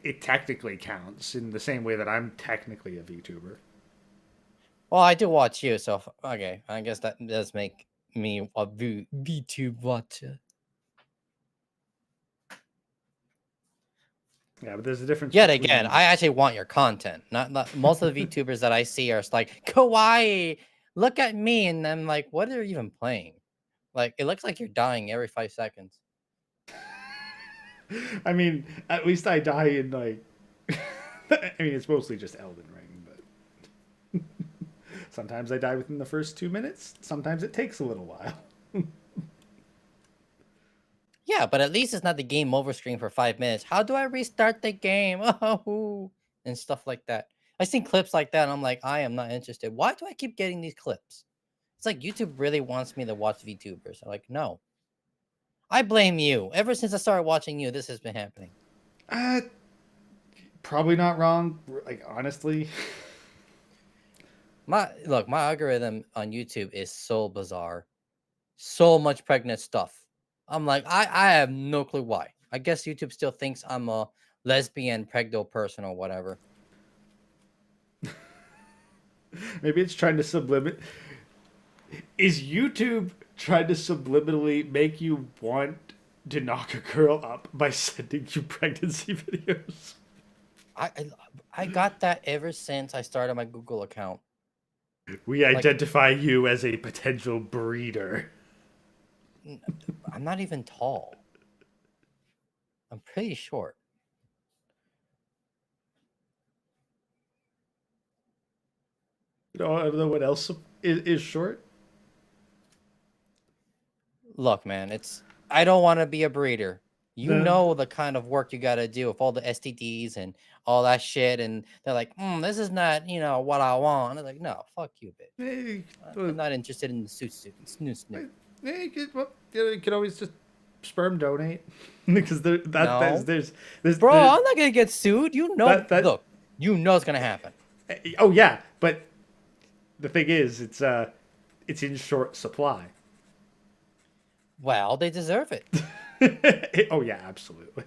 it technically counts in the same way that I'm technically a VTuber. Well, I do watch you, so okay. I guess that does make me a VTube watcher. Yeah, but there's a difference Yet again, between. I actually want your content. Not most of the VTubers that I see are just like kawaii. Look at me, and I'm like, what are you even playing? Like, it looks like you're dying every 5 seconds. I mean, at least I die in like. I mean, it's mostly just Elden Ring, but sometimes I die within the first 2 minutes. Sometimes it takes a little while. Yeah, but at least it's not the game over screen for 5 minutes. How do I restart the game? Oh, and stuff like that. I've seen clips like that, and I'm like, I am not interested. Why do I keep getting these clips? It's like YouTube really wants me to watch VTubers. I'm like, no. I blame you. Ever since I started watching you, this has been happening. Uh, Probably not wrong. Like honestly, My algorithm on YouTube is so bizarre. So much pregnant stuff. I'm like, I have no clue why. I guess YouTube still thinks I'm a lesbian pregdo person or whatever. maybe it's trying to sublimate. Is YouTube trying to subliminally make you want to knock a girl up by sending you pregnancy videos? I, I I got that ever since I started my Google account. We Like, identify you as a potential breeder. n- I'm not even tall. I'm pretty short. I don't know what else is short. Look, man, it's I don't want to be a breeder. You No, know the kind of work you got to do with all the STDs and all that shit, and they're like, "This is not, what I want." I'm like, "No, fuck you, bitch. hey, I'm not interested in the snoo snoo." you could always just sperm donate because No, there's bro, I'm not gonna get sued. that Look, you know it's gonna happen. oh yeah, but the thing is, it's in short supply. Well, they deserve it. Oh yeah, absolutely.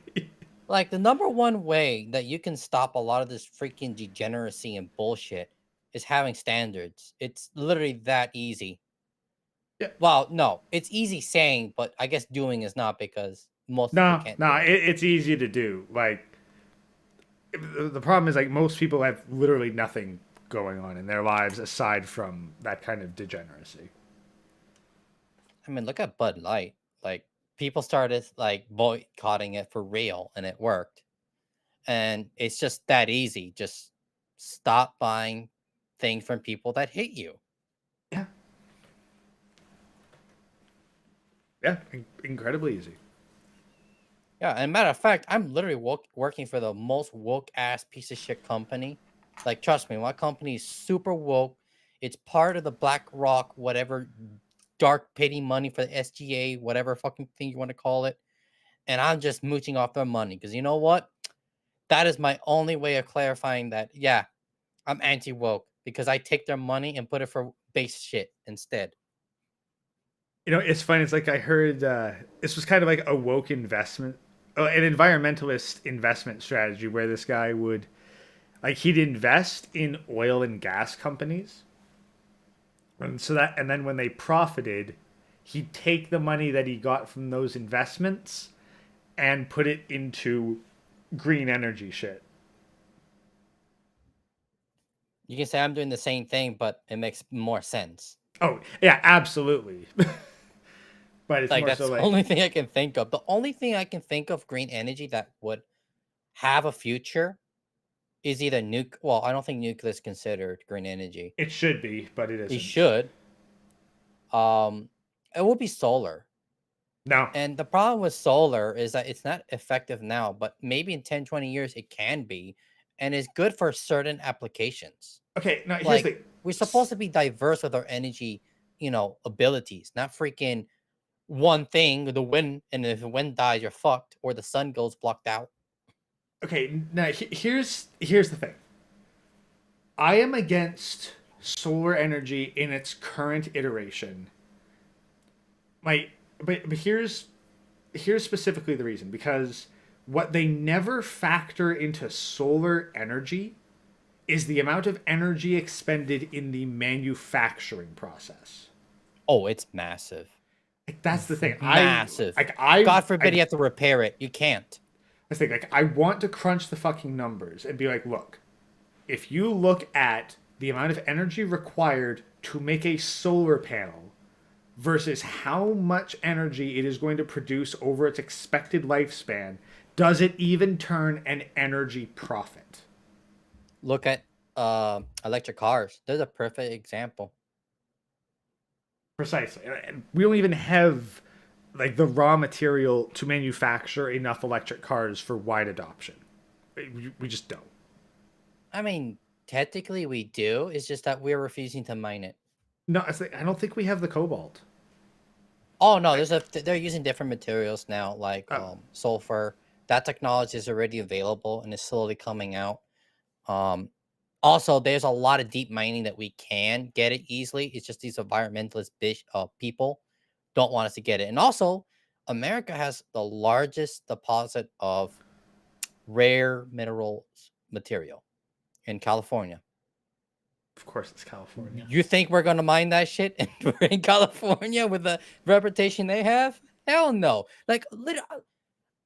Like, the number one way that you can stop a lot of this freaking degeneracy and bullshit is having standards. It's literally that easy. Yeah. Well, no, it's easy saying, but I guess doing is not because most people No, can't no, do it. it's easy to do. Like the problem is like most people have literally nothing going on in their lives aside from that kind of degeneracy. I mean, look at Bud Light. Like, people started like boycotting it for real, and it worked. And it's just that easy. Just stop buying things from people that hate you. Yeah, yeah, incredibly easy. Yeah, and matter of fact, I'm literally working for the most woke ass piece of shit company. Like, trust me, my company is super woke. It's part of the BlackRock, whatever dark pity money for the SGA, whatever fucking thing you want to call it. And I'm just mooching off their money because you know what? That is my only way of clarifying that. Yeah, I'm anti woke because I take their money and put it for base shit instead. It's funny. It's like I heard this was kind of like a woke investment an environmentalist investment strategy where this guy would like he'd invest in oil and gas companies, and then when they profited, he'd take the money that he got from those investments and put it into green energy shit. You can say I'm doing the same thing, but it makes more sense. Oh yeah, absolutely. But it's Like more so that's the like only thing I can think of. The only thing I can think of green energy that would have a future is either nuke. Well, I don't think nuclear is considered green energy. it should be, but it It isn't. should. It would be solar. No. And the problem with solar is that it's not effective now, but maybe in 10, 20 years it can be, and it's good for certain applications. Okay, now here's Like the we're supposed to be diverse with our energy, abilities, not freaking one thing, the wind, and if the wind dies, you're fucked, or the sun goes blocked out. okay, now here's the thing. I am against solar energy in its current iteration. My but here's specifically the reason because what they never factor into solar energy is the amount of energy expended in the manufacturing process. Oh, it's massive. Like that's the thing. Massive. God forbid you have to repair it. You can't. I think like I want to crunch the fucking numbers and be like, look, if you look at the amount of energy required to make a solar panel versus how much energy it is going to produce over its expected lifespan, does it even turn an energy profit? Look at electric cars. They're the perfect example. Precisely. And we don't even have like the raw material to manufacture enough electric cars for wide adoption. We just don't. I mean, technically we do. It's just that we're refusing to mine it. No, it's like, I don't think we have the cobalt. Oh no, they're using different materials now, like Oh, sulfur. That technology is already available and is slowly coming out. Um, Also, there's a lot of deep mining that we can get it easily. It's just these environmentalist people don't want us to get it. And also, America has the largest deposit of rare minerals material in California. of course, it's California. You think we're gonna mine that shit and we're in California with the reputation they have? Hell no. Like literally,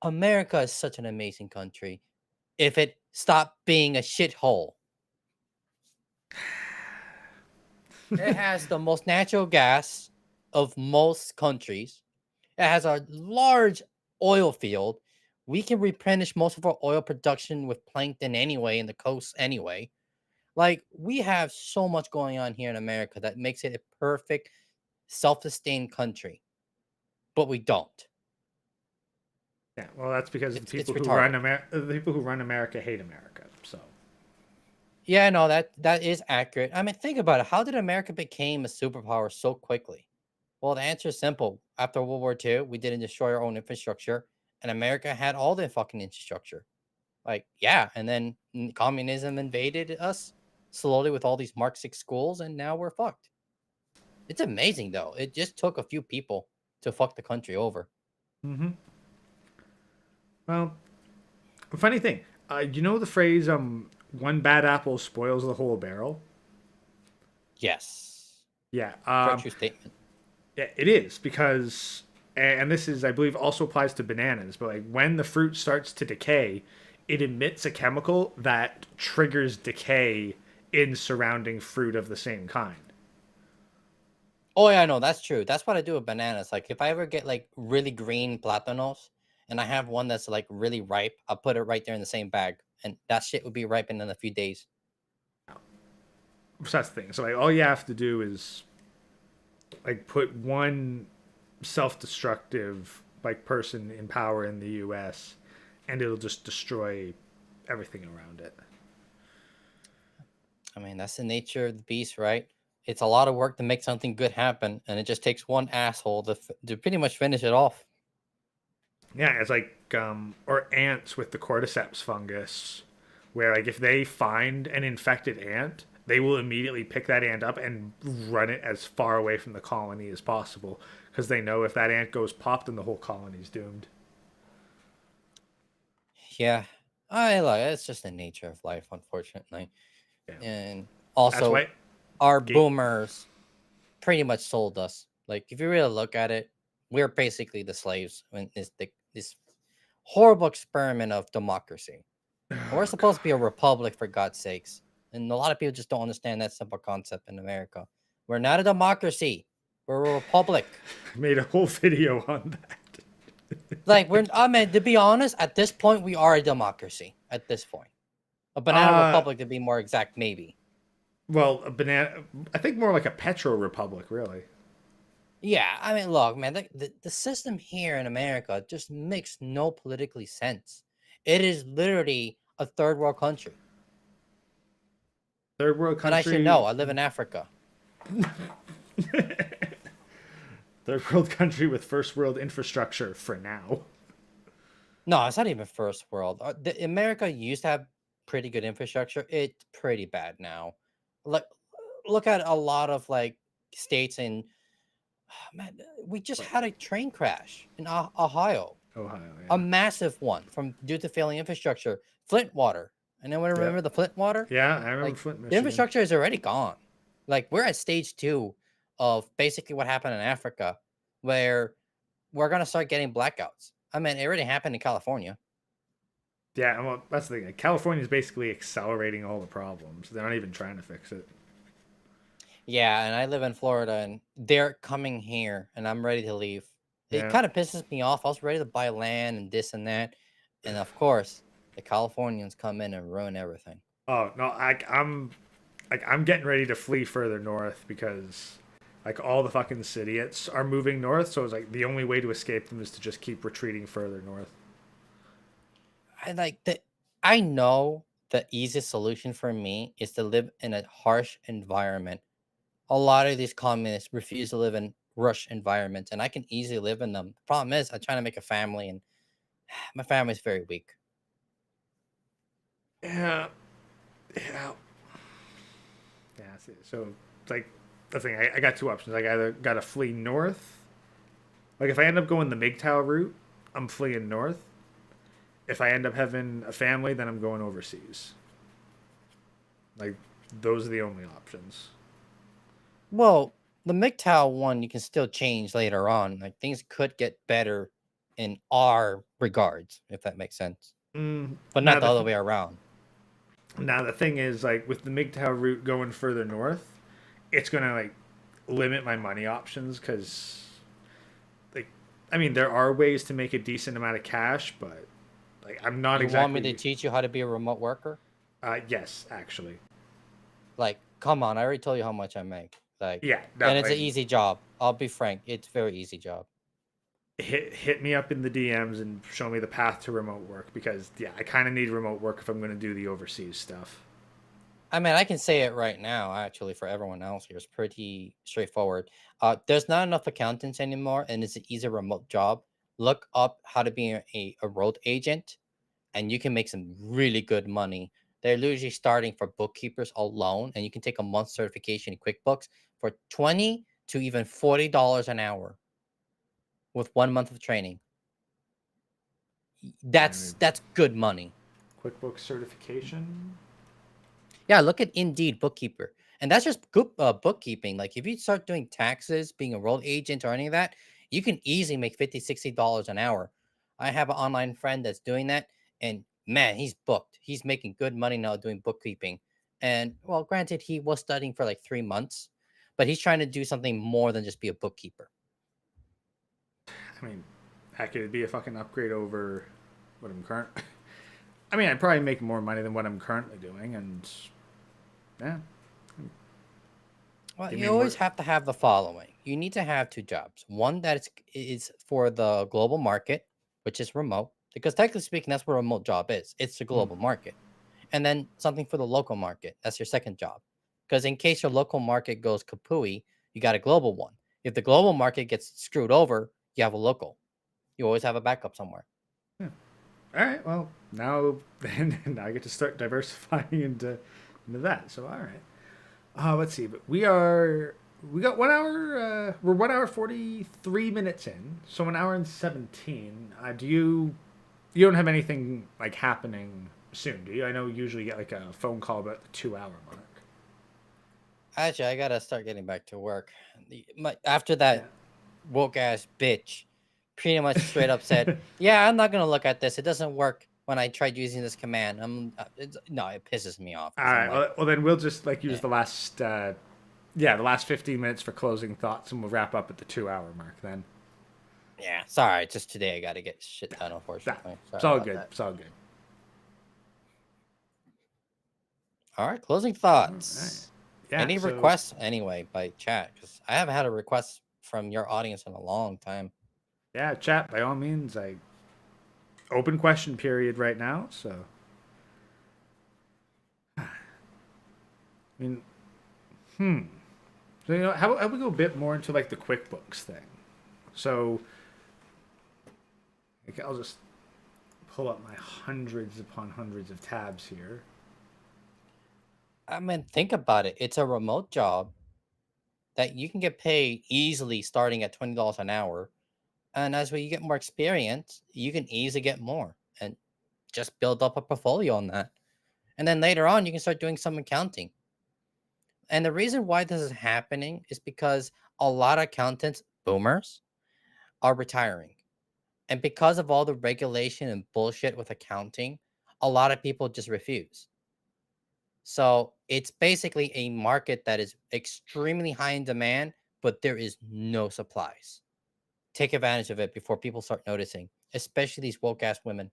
America is such an amazing country. If it stopped being a shithole. It has the most natural gas of most countries. It has a large oil field. We can replenish most of our oil production with plankton anyway in the coast anyway. Like we have so much going on here in America that makes it a perfect self-sustained country, but we don't. Yeah, well, that's because the It's people who run retarded. The people who run America hate America. So Yeah, no, that is accurate. I mean, think about it. How did America become a superpower so quickly? Well, the answer is simple. After World War II, we didn't destroy our own infrastructure, and America had all the fucking infrastructure. Like, yeah, and then communism invaded us slowly with all these Marxist schools, and now we're fucked. It's amazing, though. It just took a few people to fuck the country over. well, funny thing, you know the phrase "one bad apple spoils the whole barrel." Yes. Yeah, Very true statement. yeah, it is because, and this is, I believe, also applies to bananas. But like when the fruit starts to decay, it emits a chemical that triggers decay in surrounding fruit of the same kind. Oh, yeah, no, that's true. That's what I do with bananas. Like, if I ever get like really green platanos and I have one that's like really ripe, I'll put it right there in the same bag, and that shit would be ripened in a few days. So that's the thing. So like all you have to do is like put one self-destructive like person in power in the U.S. and it'll just destroy everything around it. I mean, that's the nature of the beast, right? It's a lot of work to make something good happen, and it just takes one asshole to pretty much finish it off. Yeah, it's like or ants with the cordyceps fungus, where like if they find an infected ant, they will immediately pick that ant up and run it as far away from the colony as possible because they know if that ant goes pop, then the whole colony's doomed. Yeah. I look, it's just the nature of life, unfortunately. Yeah, And that's also why. our Gate. boomers pretty much sold us. Like if you really look at it, we're basically the slaves in this horrible experiment of democracy. And we're Oh supposed to be a God, republic for God's sakes. And a lot of people just don't understand that simple concept in America. We're not a democracy. We're a republic. I made a whole video on that. Like I mean, to be honest, at this point we are a democracy. At this point. A banana Uh, republic to be more exact, maybe. well, a banana. I think more like a petro republic, really. Yeah, I mean, look, man, the system here in America just makes no politically sense. It is literally a third world country. Third world And I should know, country. I live in Africa. Third world country with first world infrastructure for now. No, it's not even first world. America used to have pretty good infrastructure. It's pretty bad now. Like, look at a lot of like states in, man, we just What? had a train crash in Ohio, Ohio, a yeah. massive one from due to failing infrastructure. Flint water. Anyone remember Yep. the Flint water? Yeah, I remember Like Flint, the Michigan. infrastructure is already gone. Like we're at stage two of basically what happened in Africa, where we're gonna start getting blackouts. I mean, it already happened in California. Yeah, well, that's the thing. Like, California is basically accelerating all the problems. They're not even trying to fix it. Yeah, and I live in Florida, and they're coming here, and I'm ready to leave. It Yeah. kind of pisses me off. I was ready to buy land and this and that, and of course, the Californians come in and ruin everything. Oh no, I'm getting ready to flee further north because like all the fucking idiots are moving north. So it's like the only way to escape them is to just keep retreating further north. I like that. I know the easiest solution for me is to live in a harsh environment. A lot of these communists refuse to live in rush environments, and I can easily live in them. The problem is, I'm trying to make a family, and my family's very weak. Yeah, yeah, yeah. So it's like the thing. I got two options. Like, I either got to flee north. Like if I end up going the MGTOW route, I'm fleeing north. If I end up having a family, then I'm going overseas. Like those are the only options. Well, the MGTOW one you can still change later on. Like things could get better in our regards, if that makes sense, but Now not the the other th- way around. now the thing is, like with the MGTOW route going further north, it's gonna like limit my money options because like I mean there are ways to make a decent amount of cash, but like I'm not You want me to exactly. teach you how to be a remote worker? Yes, actually. Like, come on, I already told you how much I make. Like, Yeah, no, and it's an like easy job. I'll be frank, it's a very easy job. hit me up in the DMs and show me the path to remote work because yeah, I kind of need remote work if I'm going to do the overseas stuff. I mean, I can say it right now, actually, for everyone else here. It's pretty straightforward. There's not enough accountants anymore, and it's an easy remote job. Look up how to be a road agent, and you can make some really good money. They're usually starting for bookkeepers alone, and you can take a month certification in QuickBooks for 20 to even $40 an hour with 1 month of training. And That's good money. QuickBooks certification. Yeah, look at Indeed Bookkeeper. And that's just good bookkeeping. Like if you start doing taxes, being a road agent or any of that, you can easily make $50, $60 an hour. I have an online friend that's doing that. And man, he's booked. He's making good money now doing bookkeeping. And well, granted, he was studying for like 3 months, but he's trying to do something more than just be a bookkeeper. I mean, heck, it'd be a fucking upgrade over what I'm current. I mean, I'd probably make more money than what I'm currently doing, and yeah, Well, give you me more. always have to have the following. You need to have two jobs. One that is for the global market, which is remote, because technically speaking, that's what a remote job is. It's the Mm, global market. And then something for the local market. That's your second job. Because in case your local market goes kapooey, you got a global one. If the global market gets screwed over, you have a local. You always have a backup somewhere. yeah. All right. Well, now now I get to start diversifying into that. So all right. Let's see. But we got 1 hour. We're 1 hour 43 minutes in. So 1 hour and 17. Do you you don't have anything like happening soon, do you? I know you usually get like a phone call about the 2 hour mark. Actually, I gotta start getting back to work. After Yeah. that woke ass bitch pretty much straight up said, "Yeah, I'm not gonna look at this. It doesn't work when I tried using this command." No, it pisses me off All because I'm right. like, Well, then we'll just like use yeah, the last, yeah, the last 15 minutes for closing thoughts, and we'll wrap up at the 2 hour mark. Then yeah. Sorry, just today I gotta get shit done. that Unfortunately, it's sorry all about good. that. It's all good. All right, closing All right. thoughts. Yeah. Any So requests anyway by chat? Because I haven't had a request from your audience in a long time. yeah, chat by all means. I open question period right now. So I mean, so how about we go a bit more into like the QuickBooks thing? So like, I'll just pull up my hundreds upon hundreds of tabs here. I mean, think about it. It's a remote job that you can get paid easily starting at $20 an hour. And as you get more experience, you can easily get more and just build up a portfolio on that. And then later on, you can start doing some accounting. And the reason why this is happening is because a lot of accountants, boomers, are retiring. And because of all the regulation and bullshit with accounting, a lot of people just refuse. So it's basically a market that is extremely high in demand, but there is no supplies. Take advantage of it before people start noticing, especially these woke ass women.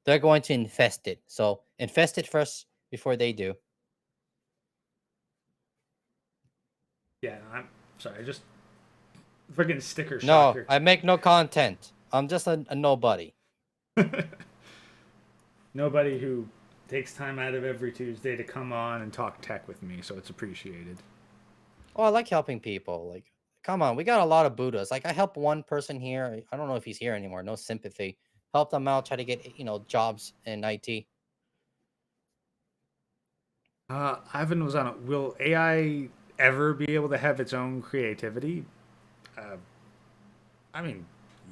They're going to infest it. So infest it first before they do. Yeah, I'm sorry. I just freaking sticker shock No, here. I make no content. I'm just a nobody. Nobody who takes time out of every Tuesday to come on and talk tech with me, so it's appreciated. Oh, I like helping people. Like, come on, we got a lot of Buddhas. Like, I help one person here. I don't know if he's here anymore. No sympathy. Help them out. Try to get jobs in IT. Ivan was on it. Will AI ever be able to have its own creativity? Uh, I mean,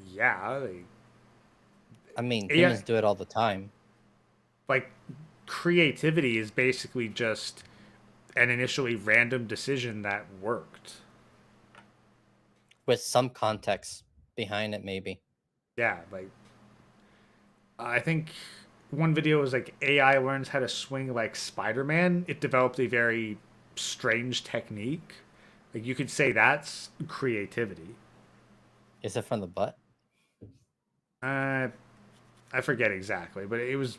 yeah, I mean, AI humans do it all the time like creativity is basically just an initially random decision that worked. with some context behind it, maybe. Yeah, like I think one video was like AI learns how to swing like Spider-Man. It developed a very strange technique. Like you could say that's creativity. Is it from the butt? Uh, I forget exactly, but it was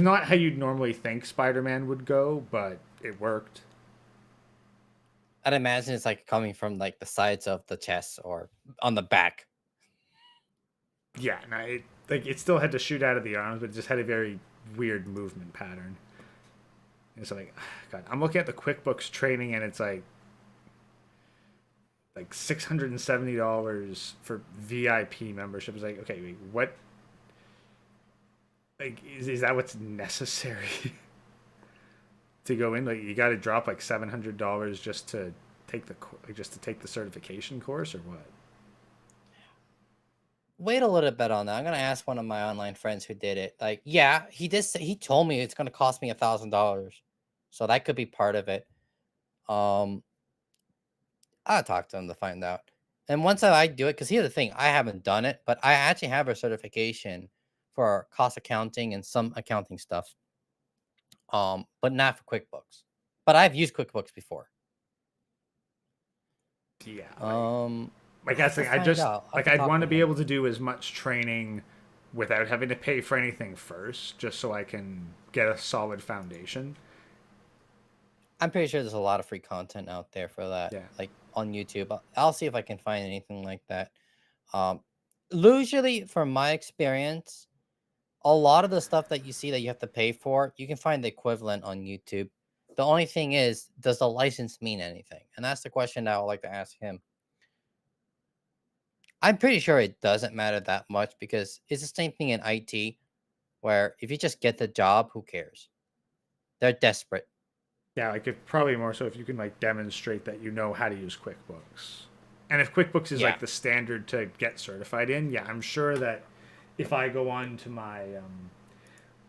not how you'd normally think Spider-Man would go, but it worked. I'd imagine it's like coming from like the sides of the chest or on the back. Yeah, no, it still had to shoot out of the arms, but it just had a very weird movement pattern. It's like, God, I'm looking at the QuickBooks training, and it's like $670 for VIP membership. It's like, okay, wait, what? Like, is that what's necessary to go in? Like, you got to drop like $700 just to take the certification course, or what? Wait a little bit on that. I'm gonna ask one of my online friends who did it. Like, yeah, he did. He told me it's gonna cost me $1,000, so that could be part of it. Um, I'll talk to him to find out. And once I do it, because here's the thing, I haven't done it, but I actually have a certification for cost accounting and some accounting stuff. But not for QuickBooks. But I've used QuickBooks before. Yeah, like I that's have the to thing. I find just out. I have like to I'd talk want to to be him. able to do as much training without having to pay for anything first, just so I can get a solid foundation. I'm pretty sure there's a lot of free content out there for that, Yeah. like on YouTube. I'll see if I can find anything like that. Um, Usually, from my experience, a lot of the stuff that you see that you have to pay for, you can find the equivalent on YouTube. The only thing is, does the license mean anything? And that's the question that I would like to ask him. I'm pretty sure it doesn't matter that much because it's the same thing in IT, where if you just get the job, who cares? They're desperate. Yeah, like if probably more so if you can like demonstrate that you know how to use QuickBooks. And if QuickBooks is Yeah. like the standard to get certified in, yeah, I'm sure that if I go on to my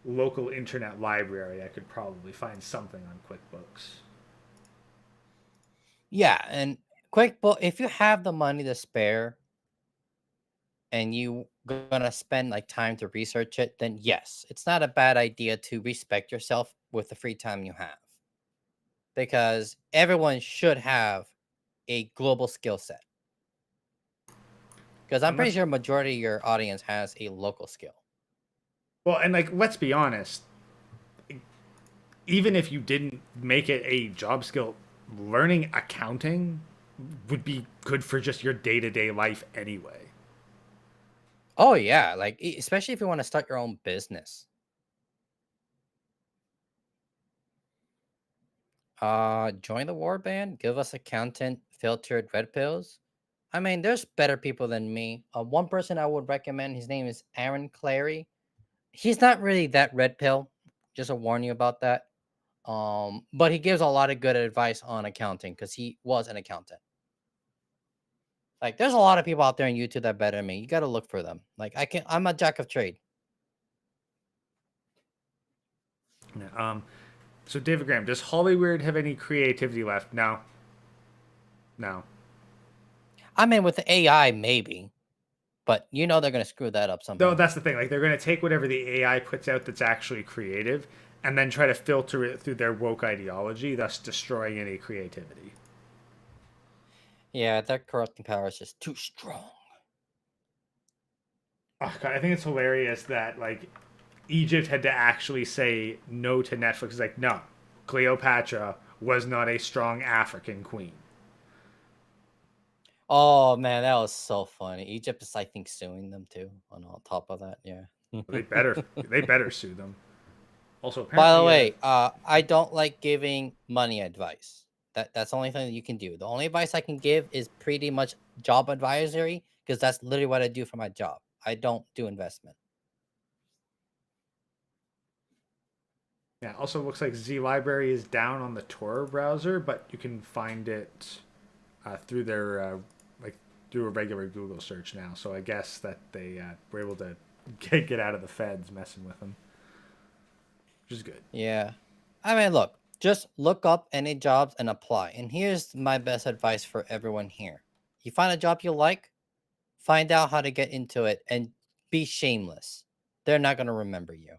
local internet library, I could probably find something on QuickBooks. Yeah, and QuickBook, if you have the money to spare and you gonna spend like time to research it, then yes, it's not a bad idea to respect yourself with the free time you have. Because everyone should have a global skill set. Because I'm pretty Unless, sure majority of your audience has a local skill. well, and like, let's be honest, even if you didn't make it a job skill, learning accounting would be good for just your day to day life anyway. Oh yeah, like especially if you want to start your own business. Join the war band, give us accountant filtered red pills. I mean, there's better people than me. One person I would recommend, his name is Aaron Clary. He's not really that red pill, just to warn you about that. But he gives a lot of good advice on accounting because he was an accountant. Like, there's a lot of people out there on YouTube that are better than me. You got to look for them. Like, I'm a jack of trade. Yeah, so David Graham, does Hollywood have any creativity left? No, no. I mean, with the AI, maybe, but you know they're gonna screw that up No, somehow. that's the thing. Like they're going to take whatever the AI puts out that's actually creative, and then try to filter it through their woke ideology, thus destroying any creativity. Yeah, their corrupting power is just too strong. Oh, God, I think it's hilarious that like Egypt had to actually say no to Netflix. It's like, no, Cleopatra was not a strong African queen. Oh man, that was so funny. Egypt is, I think, suing them too. On top of that, yeah. They better sue them. Also, By the apparently, way, I don't like giving money advice. That's the only thing that you can do. The only advice I can give is pretty much job advisory because that's literally what I do for my job. I don't do investment. yeah. Also, looks like Z Library is down on the Tor browser, but you can find it through their like through a regular Google search now. So I guess that they were able to get out of the feds messing with them, which is good. Yeah. I mean, look, just look up any jobs and apply. And here's my best advice for everyone here. You find a job you like, find out how to get into it and be shameless. They're not going to remember you.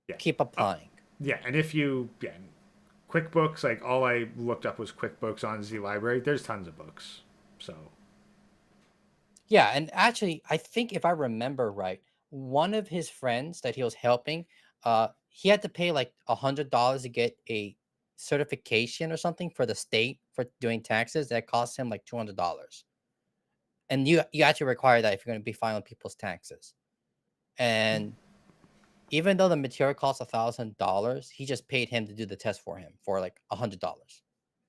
Yeah. Keep applying. Yeah, and if you QuickBooks, like all I looked up was QuickBooks on Z Library. There's tons of books. So Yeah, and actually, I think if I remember right, one of his friends that he was helping, he had to pay like $100 to get a certification or something for the state for doing taxes. That cost him like $200. And you actually require that if you're going to be filing people's taxes. And even though the material costs $1,000, he just paid him to do the test for him for like $100.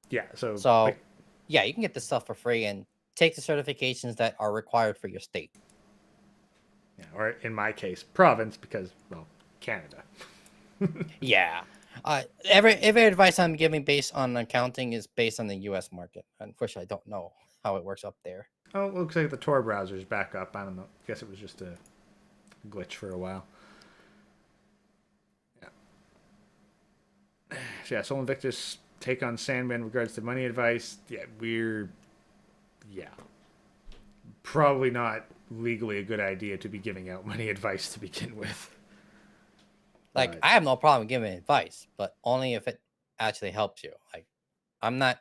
yeah, so So like yeah, you can get this stuff for free and take the certifications that are required for your state. yeah, or in my case, province because well, Canada. Yeah. Every advice I'm giving based on accounting is based on the U.S. market. Unfortunately, I don't know how it works up there. Oh, it looks like the Tor browser's back up. I don't know. I guess it was just a glitch for a while. Yeah. So yeah, Sol Invictus take on Sandman in regards to money advice. Yeah, probably not legally a good idea to be giving out money advice to begin with. Like, But I have no problem giving advice, but only if it actually helps you. Like, I'm not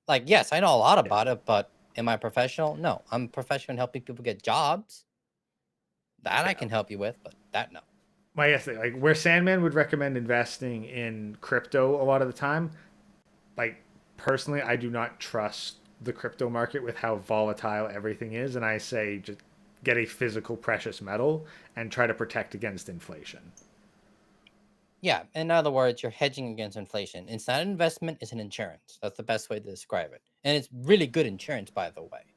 like, yes, I know a lot yeah, about it, but am I professional? No, I'm professional in helping people get jobs. That I yeah. can help you with, but that no. My guess, like where Sandman would recommend investing in crypto a lot of the time, like personally, I do not trust the crypto market with how volatile everything is, and I say just get a physical precious metal and try to protect against inflation. Yeah, in other words, you're hedging against inflation. It's not an investment, it's an insurance. That's the best way to describe it. And it's really good insurance, by the way.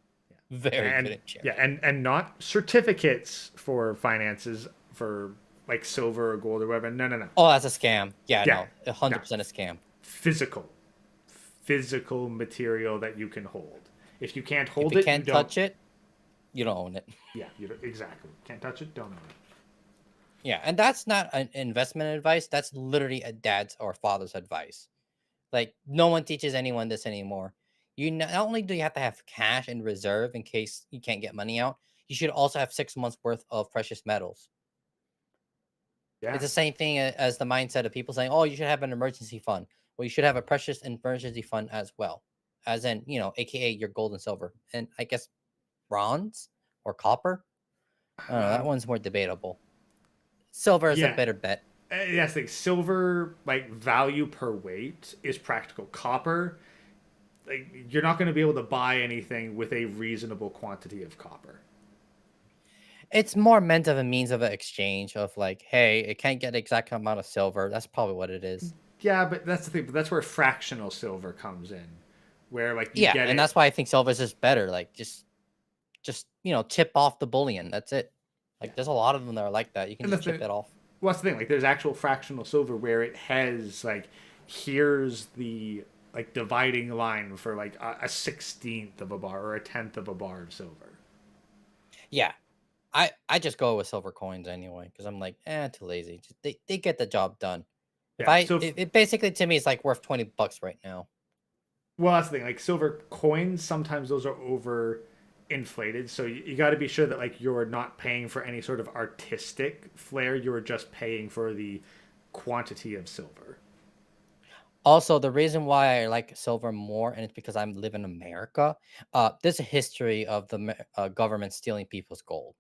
Very good And insurance. yeah, and not certificates for finances for like silver or gold or whatever. No, no, no. Oh, that's a scam. Yeah, Yeah, no, no. 100% a scam. Physical, physical material that you can hold. If you can't If hold you it, you can't don't. touch it, you don't own it. Yeah, you don't, exactly. Can't touch it, don't own it. Yeah, and that's not an investment advice. That's literally a dad's or father's advice. Like no one teaches anyone this anymore. Not only do you have to have cash in reserve in case you can't get money out, you should also have 6 months worth of precious metals. It's Yeah, the same thing as the mindset of people saying, "Oh, you should have an emergency fund." Well, you should have a precious emergency fund as well, as in AKA your gold and silver, and I guess bronze or copper. I don't know. That um, one's more debatable. Silver is a yeah. better bet. Yes, like silver, like value per weight is practical. Copper, like you're not going to be able to buy anything with a reasonable quantity of copper. It's more meant of a means of an exchange of like, hey, it can't get the exact amount of silver. That's probably what it is. Yeah, but that's the thing. But that's where fractional silver comes in, where like you Yeah, get and it. that's why I think silver is just better. Like, just chip off the bullion. That's it. Yeah, Like, there's a lot of them that are like that. You can and just that's chip the it off. what's the thing? Like there's actual fractional silver where it has like here's the like dividing line for like a 16th of a bar or a tenth of a bar of silver. Yeah, I just go with silver coins anyway because I'm like, too lazy. Just, they get the job done. If Yeah. I So it basically to me it's like worth $20 right now. well, that's the thing. Like silver coins, sometimes those are over inflated. So you got to be sure that like you're not paying for any sort of artistic flair. You're just paying for the quantity of silver. Also, the reason why I like silver more, and it's because I live in America. There's a history of the government stealing people's gold.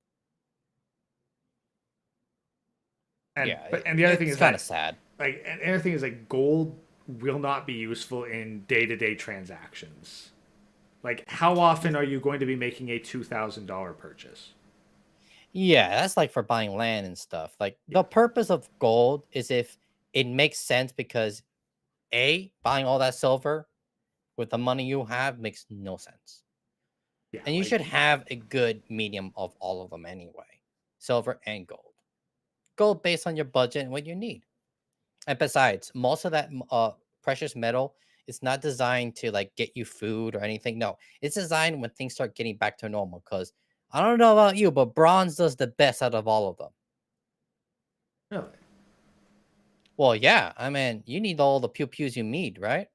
And Yeah, but and the other thing it's is kind of that sad. like and the other thing is like gold will not be useful in day-to-day transactions. Like how often are you going to be making a $2,000 purchase? Yeah, that's like for buying land and stuff. Like Yeah. the purpose of gold is if it makes sense because buying all that silver with the money you have makes no sense. Yeah, And you like should have a good medium of all of them anyway. Silver and gold. Gold based on your budget and what you need. And besides, most of that precious metal is not designed to like get you food or anything. No, it's designed when things start getting back to normal. Because I don't know about you, but bronze does the best out of all of them. really. Well, yeah, I mean, you need all the pew pews you need, right?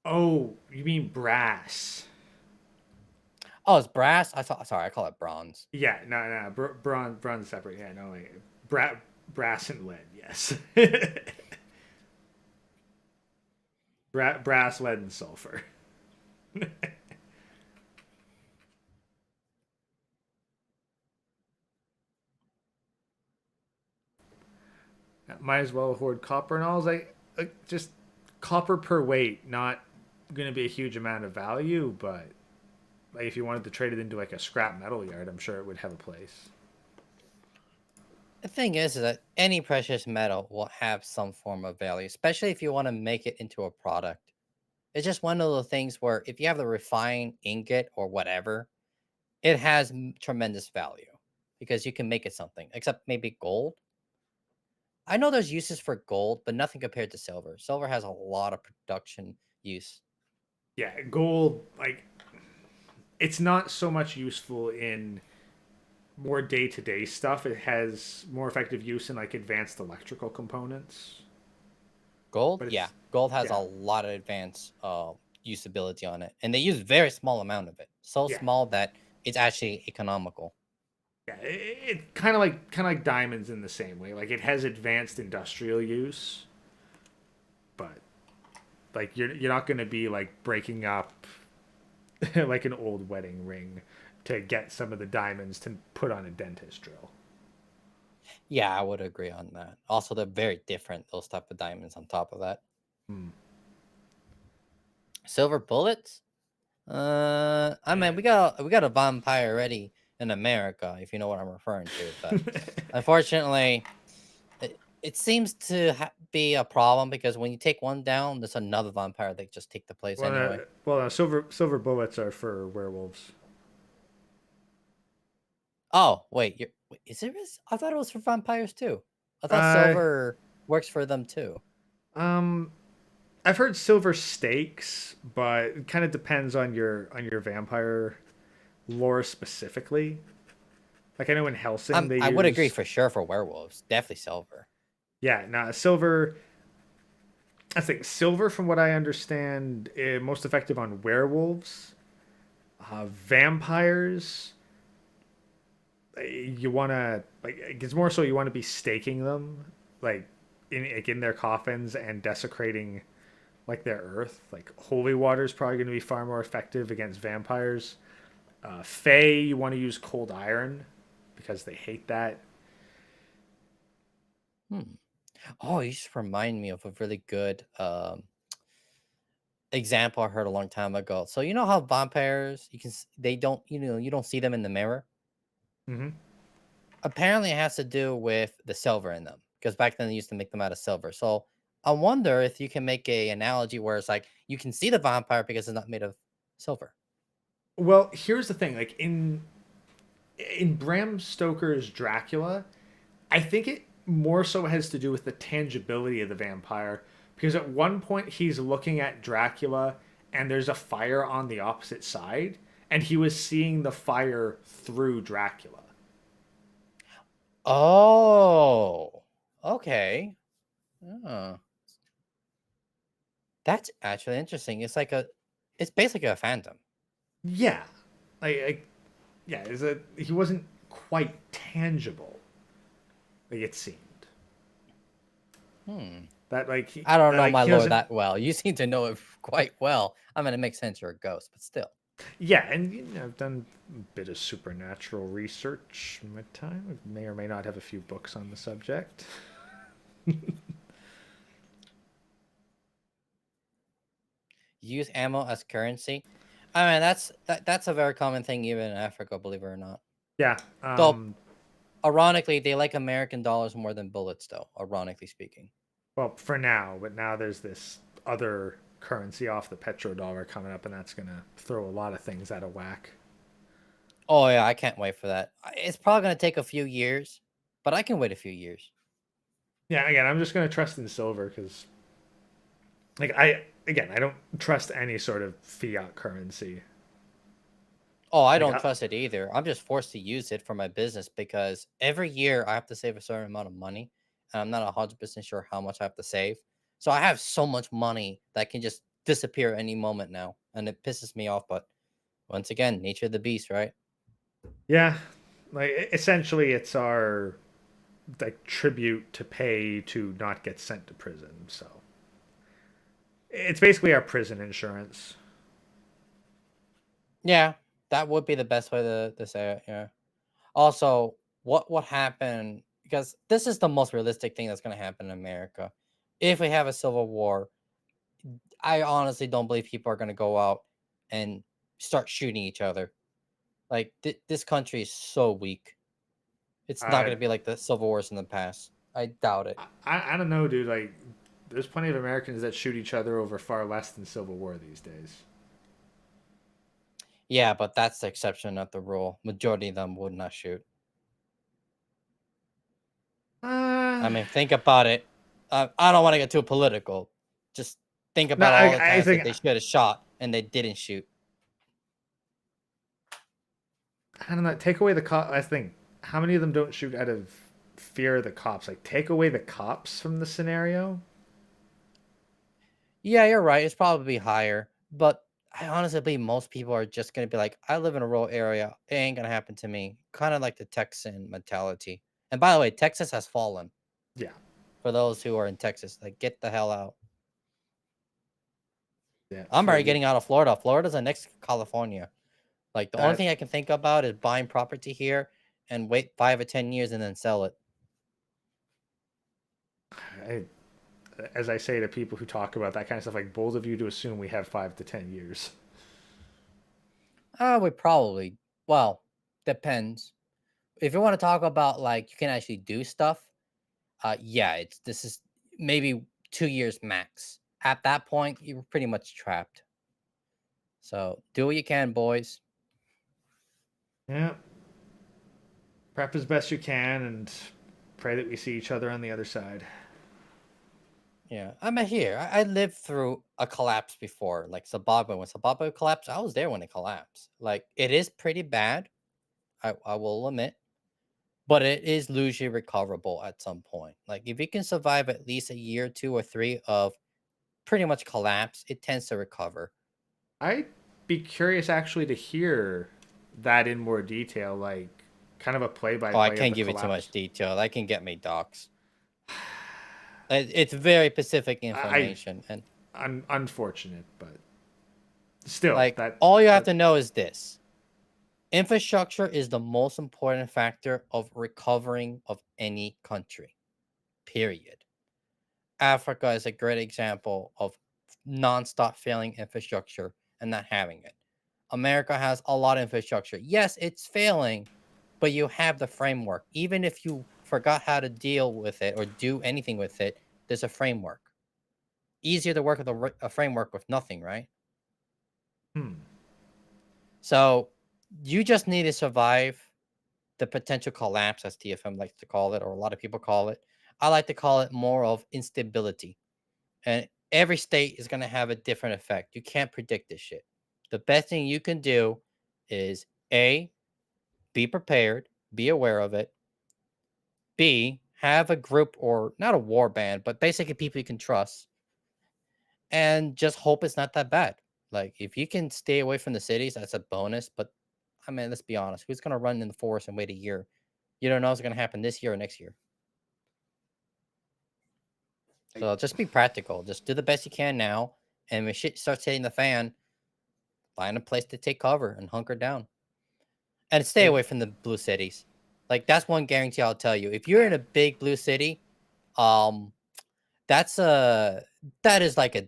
Oh, you mean brass? Oh, it's brass. Sorry, I call it bronze. Yeah, no. Bronze separate. Yeah, no, like, brass and lead. Yes. Brass, lead, and sulfur. Might as well hoard copper and all. Like just copper per weight, not going to be a huge amount of value, but like if you wanted to trade it into like a scrap metal yard, I'm sure it would have a place. The thing is that any precious metal will have some form of value, especially if you want to make it into a product. It's just one of the things where if you have the refined ingot or whatever, it has tremendous value because you can make it something, except maybe gold. I know there's uses for gold, but nothing compared to silver. Silver has a lot of production use. Yeah, gold like it's not so much useful in more day-to-day stuff. It has more effective use in like advanced electrical components, Gold, but yeah, it's gold has a yeah. lot of advanced usability on it, and they use very small amount of it, so Yeah. small that it's actually economical. Yeah, it kind of like diamonds in the same way. Like it has advanced industrial use, but like you're not going to be like breaking up like an old wedding ring to get some of the diamonds to put on a dentist drill. Yeah, I would agree on that. Also, they're very different. Those type of diamonds on top of that. Hmm. Silver bullets. I mean, we got a vampire already in America, if you know what I'm referring to. But unfortunately, it seems to be a problem because when you take one down, there's another vampire that just take the place anyway. Silver bullets are for werewolves. Oh, wait, is there? I thought it was for vampires too. I thought Uh, silver works for them too. um, I've heard silver stakes, but it kind of depends on your vampire lore specifically. Like I know in Helsing they I would agree use for sure for werewolves. Definitely silver. yeah, no silver. I think silver, from what I understand, most effective on werewolves, vampires. You want to like it's more so you want to be staking them in their coffins and desecrating like their earth. Like holy water is probably going to be far more effective against vampires. Fae, you want to use cold iron because they hate that. Hmm. Oh, you just remind me of a really good example I heard a long time ago. So you know how vampires they don't you don't see them in the mirror. Hmm. Apparently, it has to do with the silver in them because back then they used to make them out of silver. So I wonder if you can make a analogy where it's like you can see the vampire because it's not made of silver. Well, here's the thing: like in Bram Stoker's Dracula, I think it more so has to do with the tangibility of the vampire because at one point he's looking at Dracula and there's a fire on the opposite side and he was seeing the fire through Dracula. Oh, okay. Oh, that's actually interesting. It's basically a phantom. Yeah. Yeah, he wasn't quite tangible, like it seemed. Hmm. That I don't know my he lore doesn't. that well. You seem to know it quite well. I mean, it makes sense you're a ghost, but still. Yeah, and you know, I've done a bit of supernatural research in my time. I may or may not have a few books on the subject. Use ammo as currency. I mean, that's a very common thing even in Africa, believe it or not. Yeah. Though, ironically, they like American dollars more than bullets, though. Ironically speaking. Well, for now, but now there's this other currency off the petrodollar coming up, and that's gonna throw a lot of things out of whack. Oh yeah, I can't wait for that. It's probably gonna take a few years, but I can wait a few years. Yeah, again, I'm just gonna trust in silver because, I don't trust any sort of fiat currency. Oh, I Like, don't trust it either. I'm just forced to use it for my business because every year I have to save a certain amount of money, and I'm not 100% sure how much I have to save. So I have so much money that can just disappear any moment now, and it pisses me off. But once again, nature of the beast, right? yeah, essentially, it's our like tribute to pay to not get sent to prison. So it's basically our prison insurance. Yeah, that would be the best way to say it. Yeah. Also, what would happen? Because this is the most realistic thing that's going to happen in America. If we have a civil war, I honestly don't believe people are going to go out and start shooting each other. Like this country is so weak. It's not I going to be like the civil wars in the past. I doubt it. I don't know, dude. Like, there's plenty of Americans that shoot each other over far less than Civil War these days. Yeah, but that's the exception, not the rule. Majority of them would not shoot. I Uh, mean, think about it. I don't want to get too political. Just think no, about all the I times that think they should have shot and they didn't shoot. I don't know. Take away the cop. I think how many of them don't shoot out of fear of the cops? Like, take away the cops from the scenario. Yeah, you're right. It's probably higher, but I honestly believe most people are just gonna be like, I live in a rural area. It ain't gonna happen to me. Kind of like the Texan mentality. And by the way, Texas has fallen Yeah, for those who are in Texas. Like, get the hell out. yeah. I'm For already the getting out of Florida. Florida's the next California. Like, the only that thing I can think about is buying property here and wait 5 or 10 years and then sell it. I, as I say to people who talk about that kind of stuff, like bold of you to assume we have 5 to 10 years. We probably, well, depends. If you want to talk about like you can actually do stuff, yeah, this is maybe 2 years max. At that point, you're pretty much trapped. So do what you can, boys. Yeah, prep as best you can and pray that we see each other on the other side. Yeah, I'm here. I lived through a collapse before, like Zimbabwe. When Zimbabwe collapsed, I was there when it collapsed. Like, it is pretty bad, I will admit, but it is usually recoverable at some point. Like, if you can survive at least a year, 2 or 3 of pretty much collapse, it tends to recover. I'd be curious actually to hear that in more detail, like kind of a play by Oh, I play of can't the give you too much collapse. detail. That can get me docs. It's very specific I information, and unfortunate, but still like that all you have that to know is this: infrastructure is the most important factor of recovering of any country. Period. Africa is a great example of nonstop failing infrastructure and not having it. America has a lot of infrastructure. Yes, it's failing, but you have the framework. Even if you forgot how to deal with it or do anything with it, there's a framework. Easier to work with a framework with nothing, right? hmm. So you just need to survive the potential collapse, as TFM likes to call it, or a lot of people call it. I like to call it more of instability. And every state is going to have a different effect. You can't predict this shit. The best thing you can do is A, be prepared, be aware of it. B, have a group or not a war band, but basically people you can trust and just hope it's not that bad. Like, if you can stay away from the cities, that's a bonus. But I mean, let's be honest. Who's going to run in the forest and wait a year? You don't know what's going to happen this year or next year. I, So just be practical. Just do the best you can now. And when shit starts hitting the fan, find a place to take cover and hunker down. And stay I, away from the blue cities. Like, that's one guarantee I'll tell you. If you're in a big blue city, um, that's a that is like a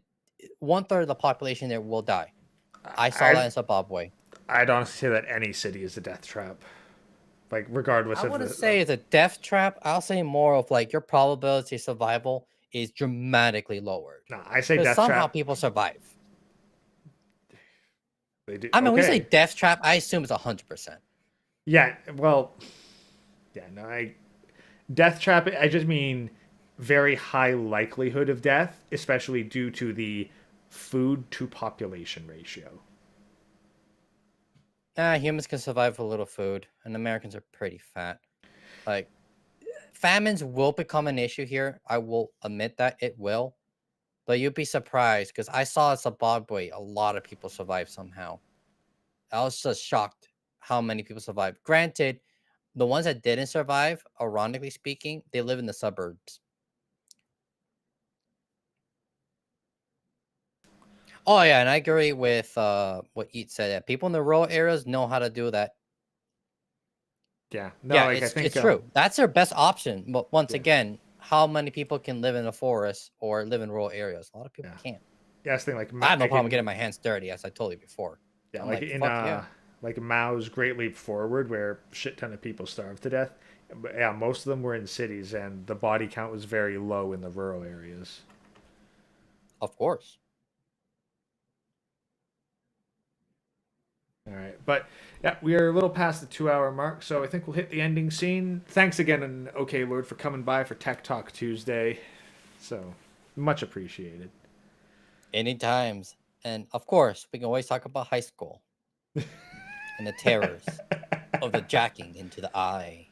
1/3 of the population there will die. I saw that I in Zimbabwe. I'd honestly say that any city is a death trap, like regardless I of wouldn't the. say it's a death trap. I'll say more of like your probability of survival is dramatically lowered No, I say because death somehow trap. people survive. They do I mean, when we say okay. death trap, I assume it's 100%. Yeah, well, yeah, no, I death trap. I just mean very high likelihood of death, especially due to the food to population ratio. Humans can survive with a little food, and Americans are pretty fat. Like, famines will become an issue here. I will admit that it will, but you'd be surprised because I saw in Zimbabwe a lot of people survive somehow. I was just shocked how many people survived. Granted, the ones that didn't survive, ironically speaking, they live in the suburbs. Oh yeah, and I agree with what Eat said. That people in the rural areas know how to do that. Yeah, no, Yeah, like I it's think, true. That's their best option. But once yeah, again, how many people can live in a forest or live in rural areas? A lot of people yeah, can't. yeah. That's the thing, like I have no like problem getting in my hands dirty, as I told you before. yeah, I'm like like, in fuck yeah. like Mao's Great Leap Forward, where shit ton of people starved to death. But yeah, most of them were in cities, and the body count was very low in the rural areas. Of course. All right, but yeah, we are a little past the 2 hour mark, so I think we'll hit the ending scene. Thanks again, and OK Lord, for coming by for Tech Talk Tuesday. So much appreciated. Any times. And of course, we can always talk about high school and the terrors of the jacking into the eye.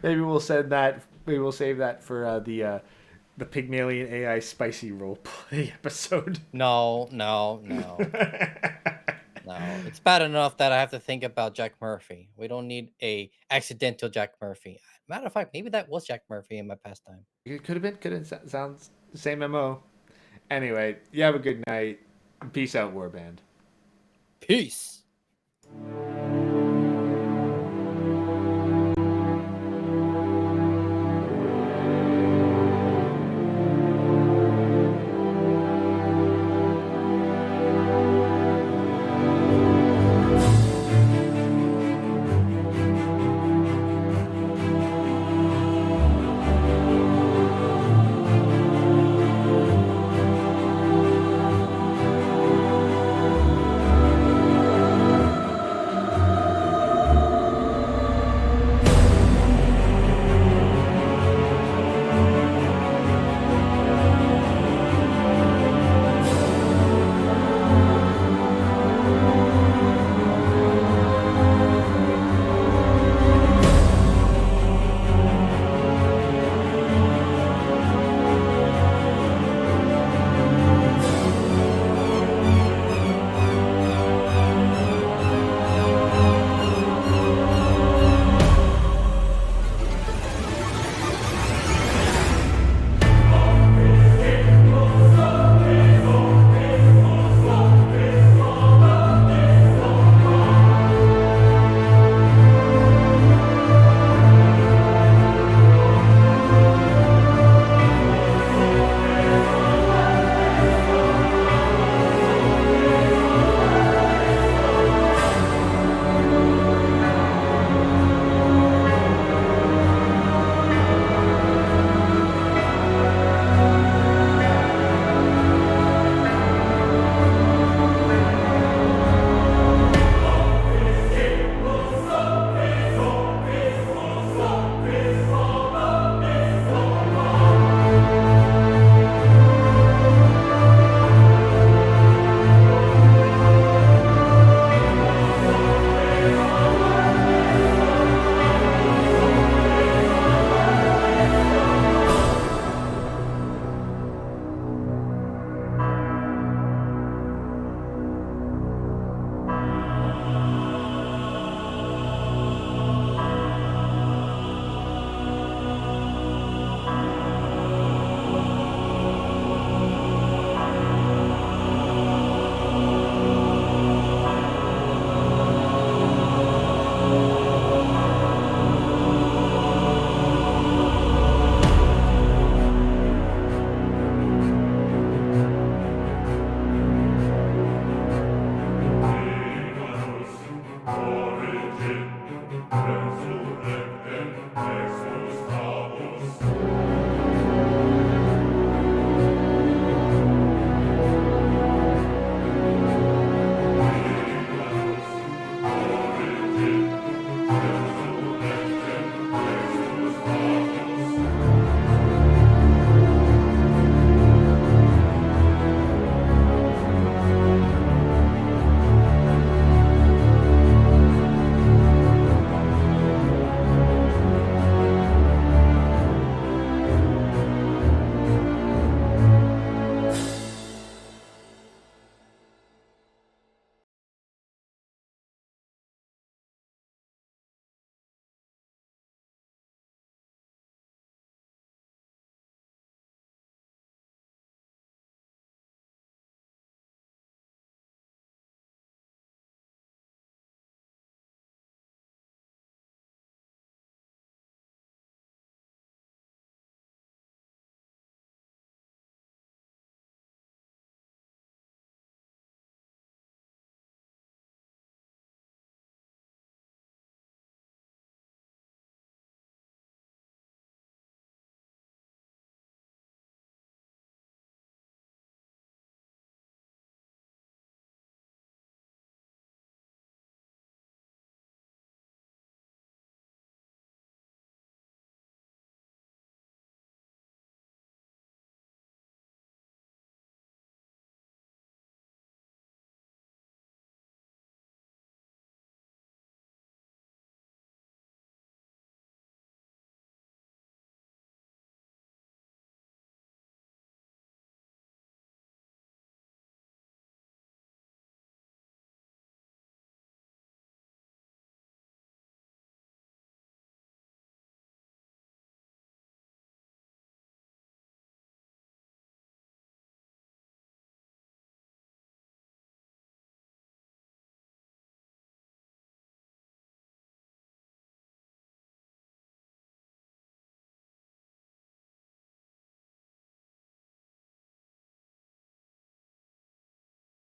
Maybe we'll send that. Maybe we'll save that for the Pygmalion AI spicy roleplay episode. No, no, no, no. It's bad enough that I have to think about Jack Murphy. We don't need a accidental Jack Murphy. Matter of fact, maybe that was Jack Murphy in my pastime. It could have been. Could have sounds the same MO. Anyway, you have a good night. Peace out, Warband. Peace.